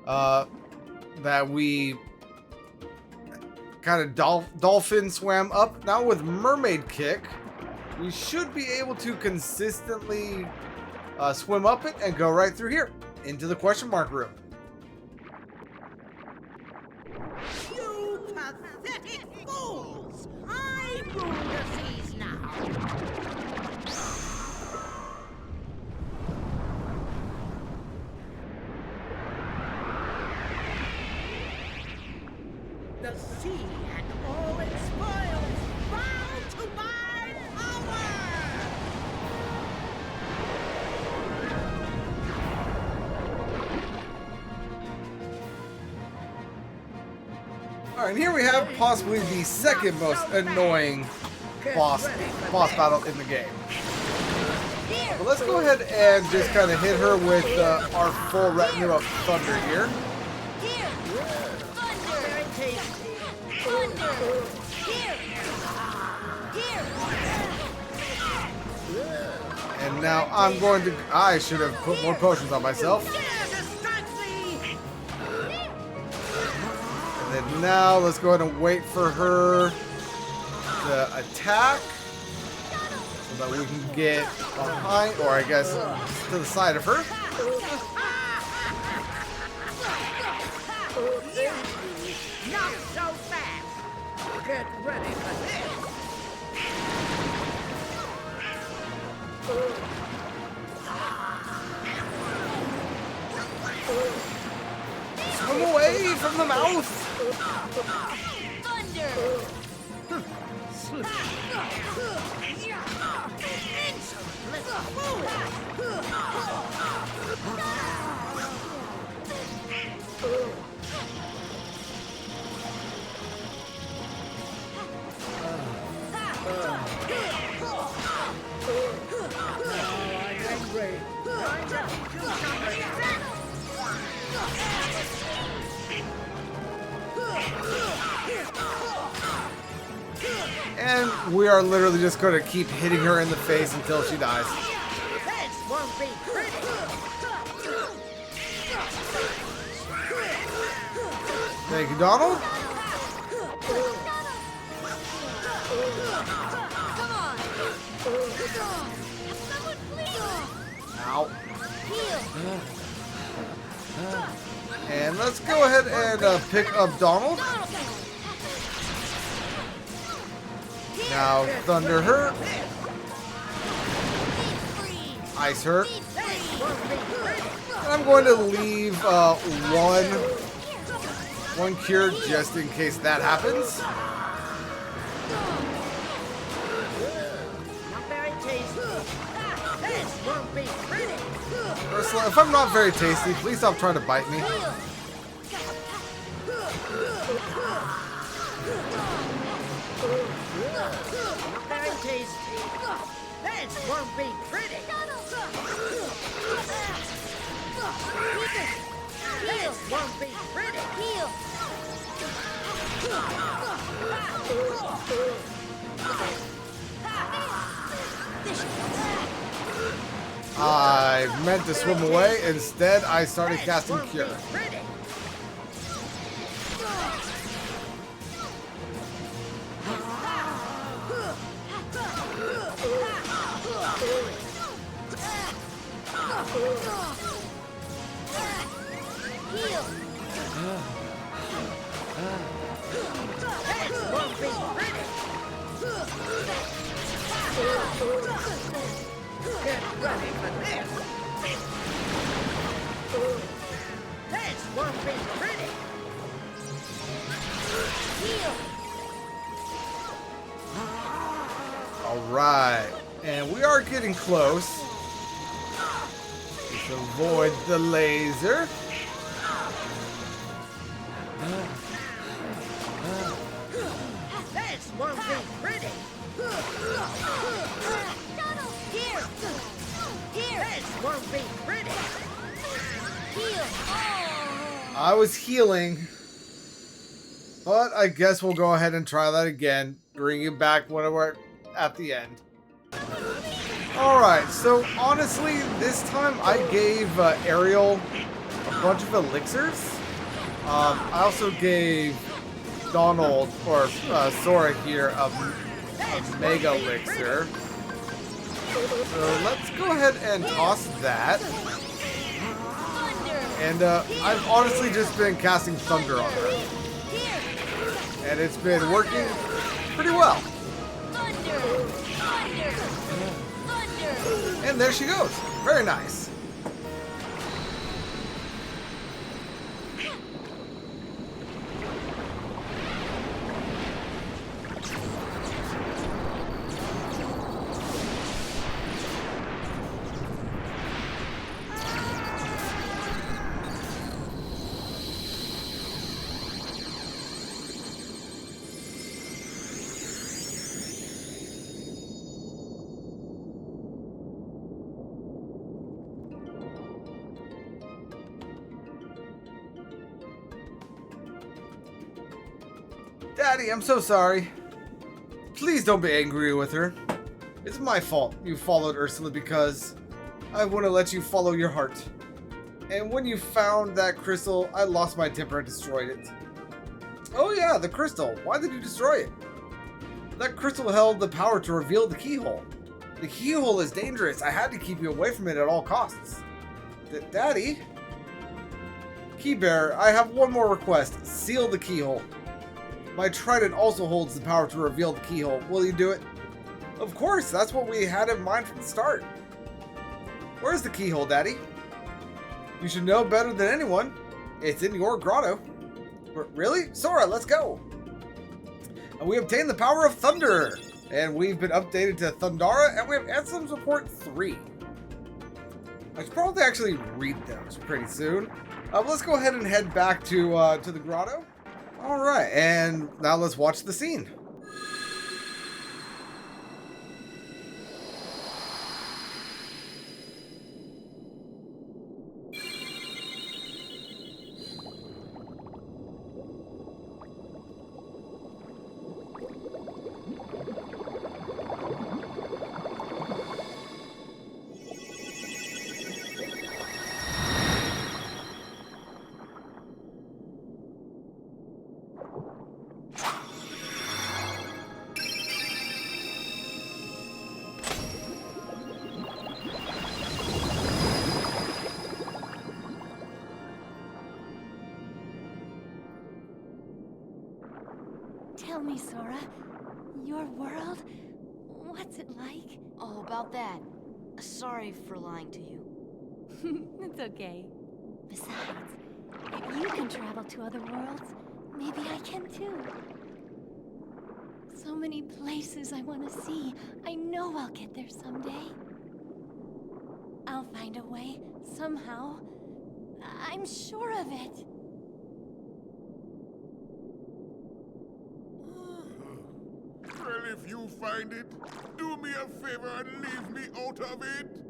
that we kind of dolphin swam up. Now with Mermaid Kick, we should be able to consistently swim up it and go right through here into the question mark room. You pathetic fools! I rule the seas now! The Alright, and here we have possibly the second most annoying boss battle in the game. But let's go ahead and just kind of hit her with our full retinue of thunder here. And now I'm going to... I should have put more potions on myself. And then now let's go ahead and wait for her to attack. So that we can get behind, or I guess to the side of her. Not so fast. Get ready for this. Swim away from the mouth. Thunder! And we are literally just going to keep hitting her in the face until she dies. This won't be pretty. Thank you, Donald. Ow. And let's go ahead and pick up Donald. Now, thunder her. Ice her. And I'm going to leave one cure just in case that happens. Not very tasty. This won't be pretty. Ursula, if I'm not very tasty, please stop trying to bite me. Not very tasty. This won't be pretty. This won't be pretty. I meant to swim away. Instead, I started casting Cure. Get ready for this. This won't be pretty. Alright. And we are getting close. Let's avoid the laser. This won't be pretty. This won't be pretty. I was healing. But I guess we'll go ahead and try that again. Bring you back when we're at the end. Alright, so honestly, this time I gave Ariel a bunch of elixirs. I also gave Donald, or Sora here, a mega elixir. So let's go ahead and toss that. And I've honestly just been casting Thunder on her. And it's been working pretty well. And there she goes. Very nice. Daddy, I'm so sorry. Please don't be angry with her. It's my fault you followed Ursula because I want to let you follow your heart. And when you found that crystal, I lost my temper and destroyed it. Oh yeah, the crystal. Why did you destroy it? That crystal held the power to reveal the keyhole. The keyhole is dangerous. I had to keep you away from it at all costs. Daddy? Keybearer, I have one more request. Seal the keyhole. My trident also holds the power to reveal the keyhole. Will you do it? Of course, that's what we had in mind from the start. Where's the keyhole, Daddy? You should know better than anyone. It's in your grotto. Really? Sora, let's go. And we obtained the power of thunder. And we've been updated to Thundara, and we have Ansem's Report 3. I should probably actually read those pretty soon. Let's go ahead and head back to the grotto. All right, and now let's watch the scene. Tell me, Sora, your world, what's it like? Oh, about that. Sorry for lying to you. It's okay. Besides, if you can travel to other worlds, maybe I can too. So many places I want to see. I know I'll get there someday. I'll find a way, somehow. I'm sure of it. Well, if you find it, do me a favor and leave me out of it.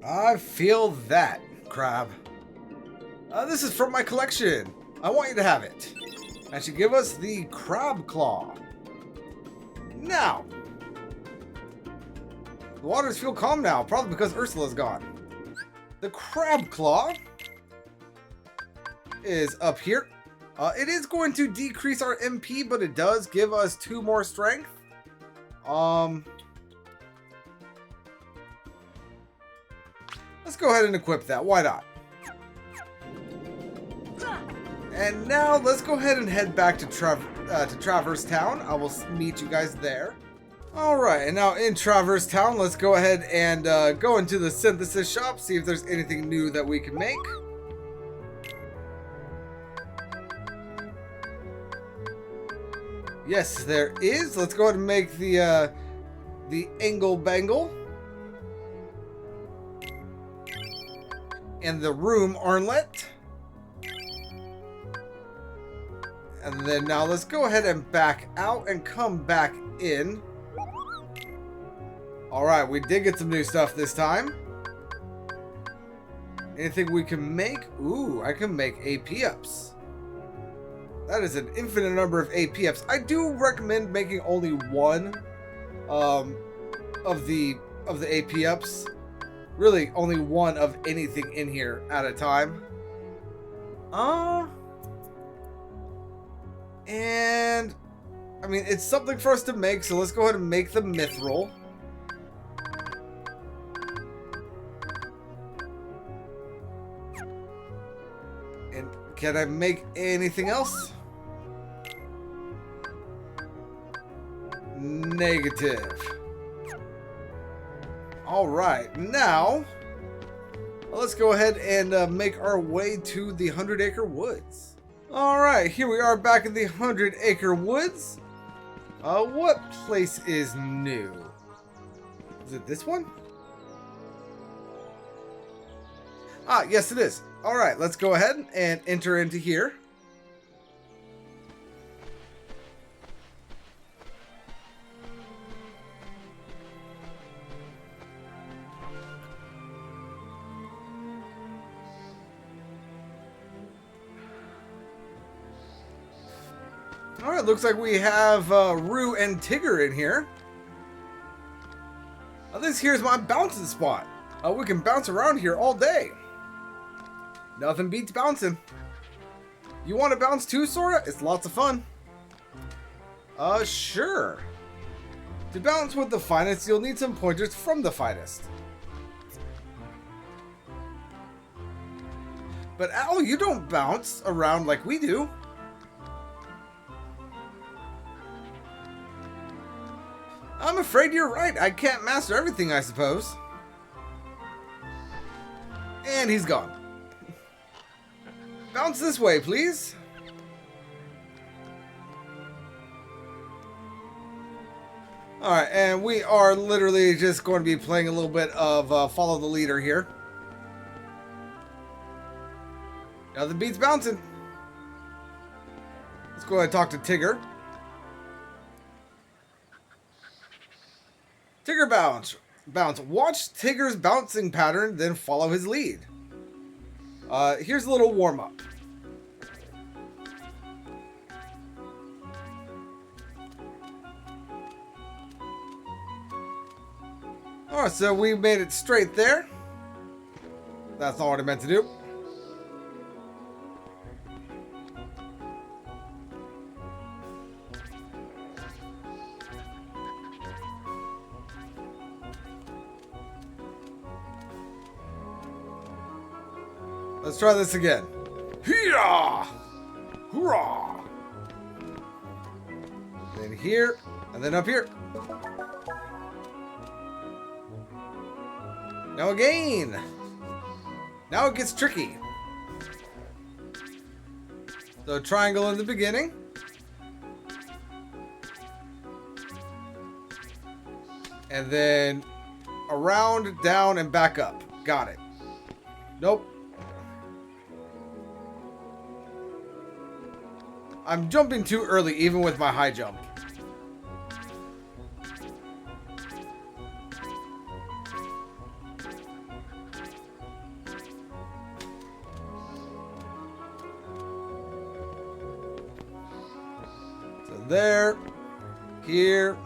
I feel that, Crab. This is from my collection. I want you to have it. And she give us the Crab Claw. Now. The waters feel calm now, probably because Ursula's gone. The Crab Claw is up here. It is going to decrease our MP, but it does give us 2 more strength. Let's go ahead and equip that. Why not? And now let's go ahead and head back to Traverse Town. I will meet you guys there. Alright, and now in Traverse Town, let's go ahead and go into the synthesis shop, see if there's anything new that we can make. Yes, there is. Let's go ahead and make the Angle Bangle. And the Room Armlet. And then now let's go ahead and back out and come back in. Alright, we did get some new stuff this time. Anything we can make? Ooh, I can make AP ups. That is an infinite number of AP ups. I do recommend making only one of the AP ups. Really, only one of anything in here at a time. And I mean, it's something for us to make, so let's go ahead and make the Mithril. And can I make anything else? Negative. Alright, now let's go ahead and make our way to the 100 Acre Woods. Alright, here we are back in the 100 Acre Woods. What place is new? Is it this one? Ah, yes it is. Alright, let's go ahead and enter into here. Alright, looks like we have Rue and Tigger in here. This here's my bouncing spot. We can bounce around here all day. Nothing beats bouncing. You want to bounce too, Sora? It's lots of fun. Sure. To bounce with the finest, you'll need some pointers from the finest. But Al, you don't bounce around like we do. I'm afraid you're right. I can't master everything, I suppose. And he's gone. Bounce this way, please. Alright, and we are literally just going to be playing a little bit of Follow the Leader here. Nothing beats bouncing. Let's go ahead and talk to Tigger. Tigger bounce. Bounce. Watch Tigger's bouncing pattern, then follow his lead. Here's a little warm-up. Alright, so we made it straight there. That's not what I meant to do. Let's try this again. Hee-yah! Hoorah! Then here, and then up here. Now again. Now it gets tricky. So triangle in the beginning. And then around, down, and back up. Got it. Nope. I'm jumping too early, even with my high jump. So there, here,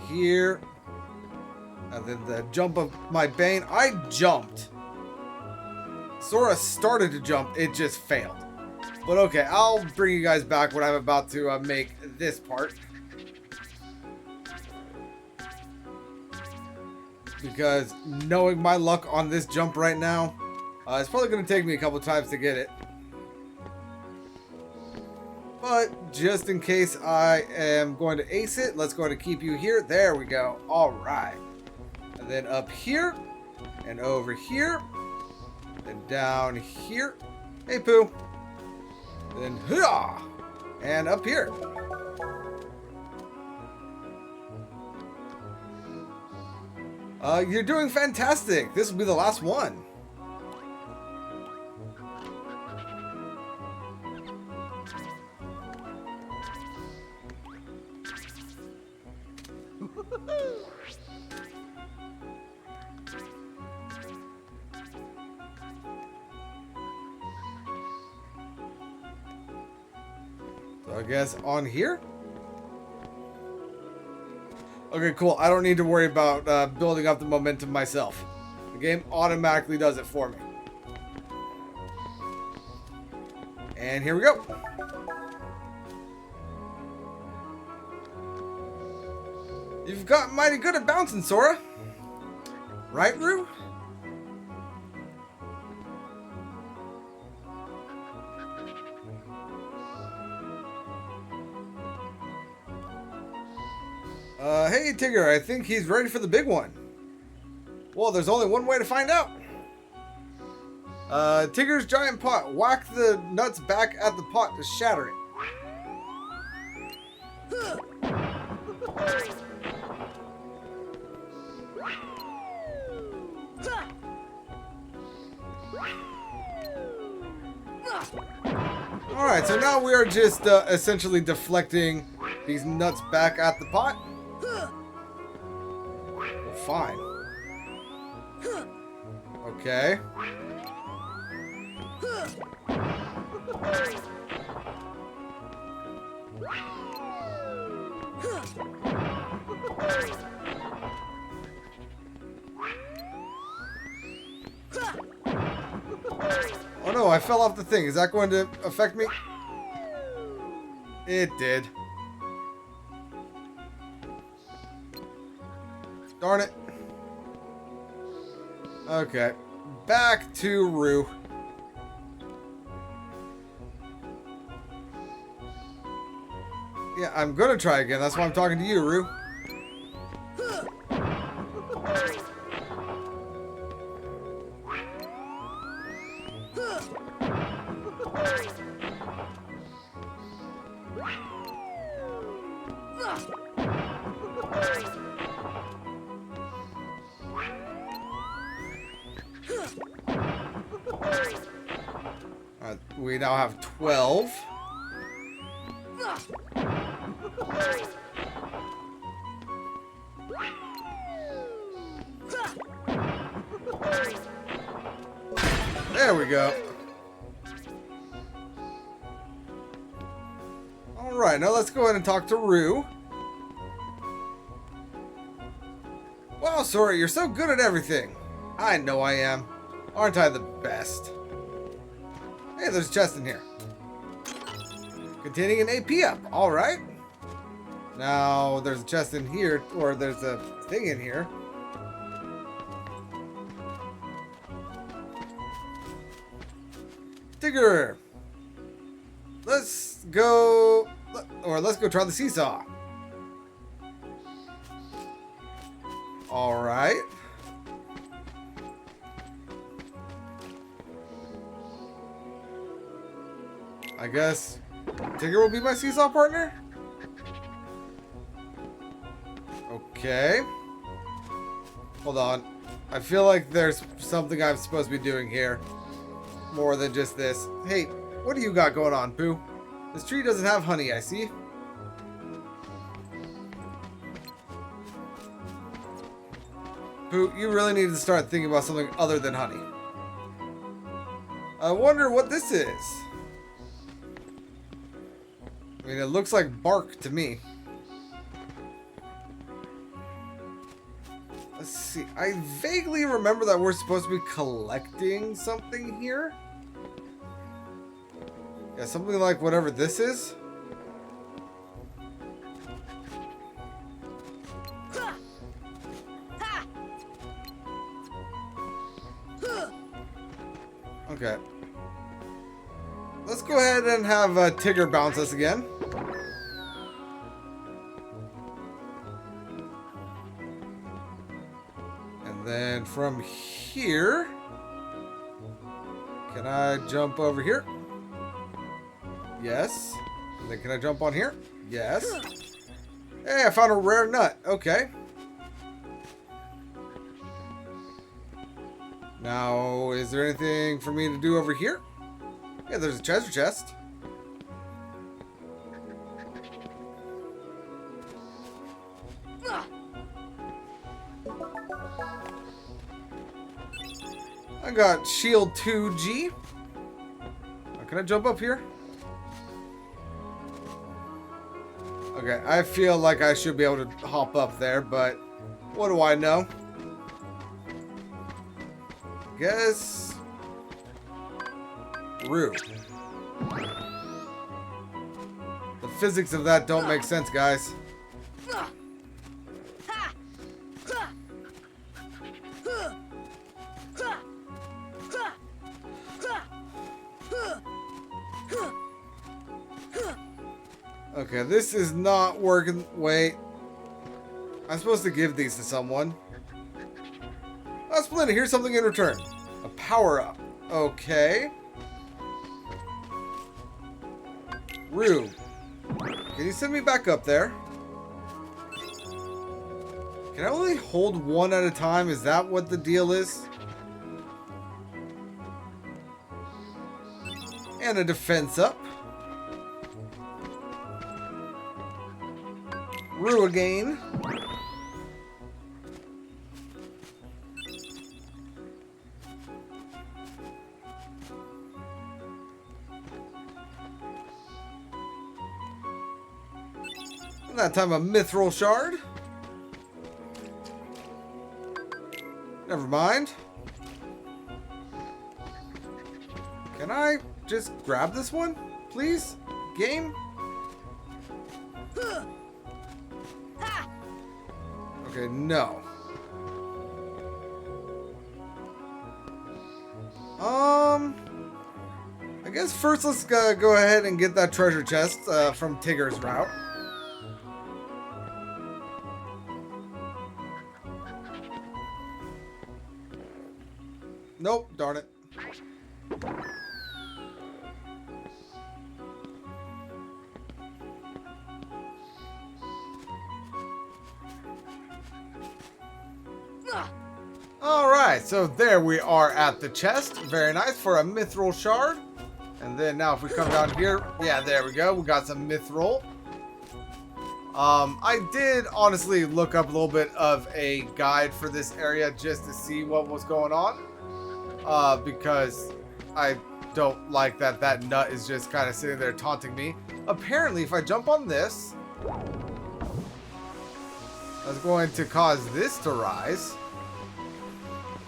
here, and then the jump of my Bane. I jumped. Sora started to jump, it just failed. But okay, I'll bring you guys back when I'm about to make this part. Because knowing my luck on this jump right now, it's probably going to take me a couple times to get it. But just in case I am going to ace it, let's go ahead and keep you here. There we go. Alright. And then up here, and over here, and down here. Hey, Pooh. Then, hoo-ah! And up here. You're doing fantastic. This will be the last one. So I guess on here? Okay, cool. I don't need to worry about building up the momentum myself. The game automatically does it for me. And here we go. You've got mighty good at bouncing, Sora. Right, Rue? Hey, Tigger, I think he's ready for the big one. Well, there's only one way to find out. Tigger's giant pot. Whack the nuts back at the pot to shatter it. Alright, so now we are just essentially deflecting these nuts back at the pot. Fine. Okay. Oh no, I fell off the thing. Is that going to affect me? It did. Darn it. Okay. Back to Rue. Yeah, I'm gonna try again. That's why I'm talking to you, Rue. We now have 12. There we go. Alright, now let's go ahead and talk to Rue. Wow, Sora, you're so good at everything. I know I am. Aren't I the best? Hey, there's a chest in here. Containing an AP up. Alright. Now, there's a chest in here, or there's a thing in here. Tigger. Let's go try the seesaw. Alright. I guess Tigger will be my seesaw partner? Okay. Hold on. I feel like there's something I'm supposed to be doing here. More than just this. Hey, what do you got going on, Pooh? This tree doesn't have honey, I see. Pooh, you really need to start thinking about something other than honey. I wonder what this is. I mean, it looks like bark to me. Let's see. I vaguely remember that we're supposed to be collecting something here. Yeah, something like whatever this is. Okay. Let's go ahead and have Tigger bounce us again. And then from here, can I jump over here? Yes. And then can I jump on here? Yes. Hey, I found a rare nut. Okay. Now, is there anything for me to do over here? Yeah, there's a treasure chest. I got shield 2G. Can I jump up here? Okay, I feel like I should be able to hop up there, but what do I know? Guess Rue. The physics of that don't make sense, guys. Okay, this is not working. Wait. I'm supposed to give these to someone. Oh, Splinter, here's something in return. A power-up. Okay. Rue. Can you send me back up there? Can I only hold one at a time? Is that what the deal is? And a defense up. Rue again. That time a mithril shard. Never mind. Can I just grab this one, please? Game? Okay, no. I guess first let's go ahead and get that treasure chest from Tigger's route. Nope, darn it. Alright, so there we are at the chest. Very nice for a mithril shard. And then now if we come down here, yeah, there we go. We got some mithril. I did honestly look up a little bit of a guide for this area just to see what was going on. Because I don't like that that nut is just kind of sitting there taunting me. Apparently, if I jump on this, that's going to cause this to rise.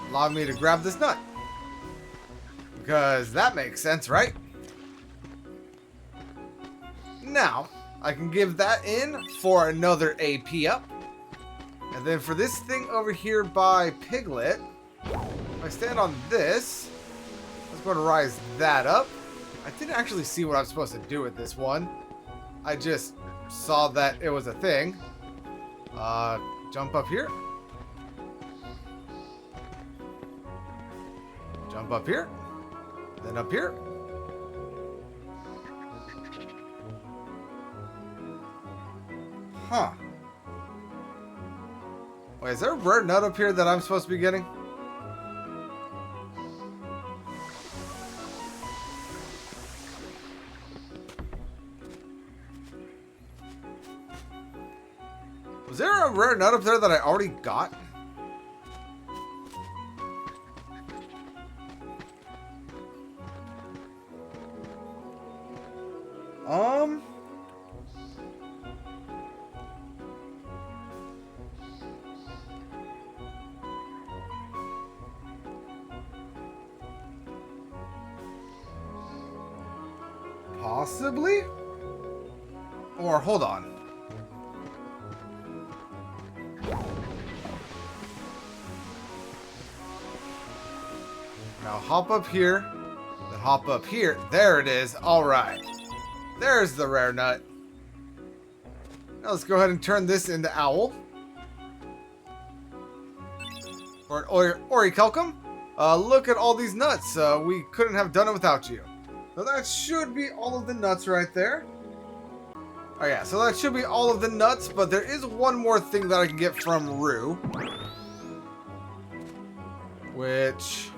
Allow me to grab this nut. Because that makes sense, right? Now, I can give that in for another AP up. And then for this thing over here by Piglet, if I stand on this, I'm going to rise that up. I didn't actually see what I'm supposed to do with this one. I just saw that it was a thing. Jump up here. Jump up here. Then up here. Huh. Wait, is there a rare nut up here that I'm supposed to be getting? Was there a rare nut up there that I already got? Possibly? Or hold on. Now hop up here, then hop up here. There it is. All right. There's the rare nut. Now let's go ahead and turn this into Owl. Or an Orichalcum. Look at all these nuts. We couldn't have done it without you. So that should be all of the nuts right there. Oh yeah, so that should be all of the nuts, but there is one more thing that I can get from Rue. Which,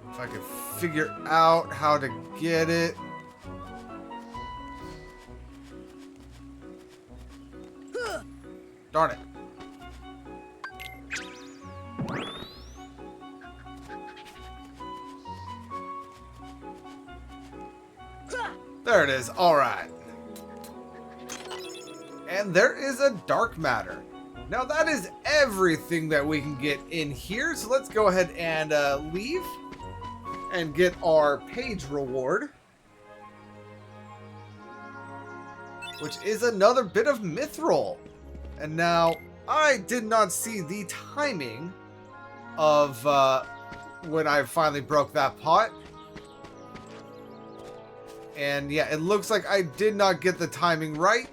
if I could figure out how to get it. Darn it. There it is. All right. And there is a dark matter. Now that is everything that we can get in here. So let's go ahead and leave and get our page reward, which is another bit of mithril. And now I did not see the timing of when I finally broke that pot. And yeah, it looks like I did not get the timing right.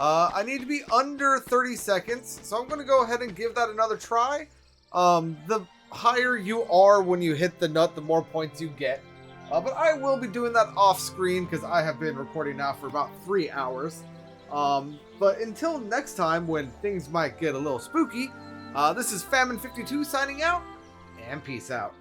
I need to be under 30 seconds. So I'm going to go ahead and give that another try. The higher you are when you hit the nut, the more points you get. But I will be doing that off screen because I have been recording now for about 3 hours. But until next time when things might get a little spooky, this is Famine52 signing out, and peace out.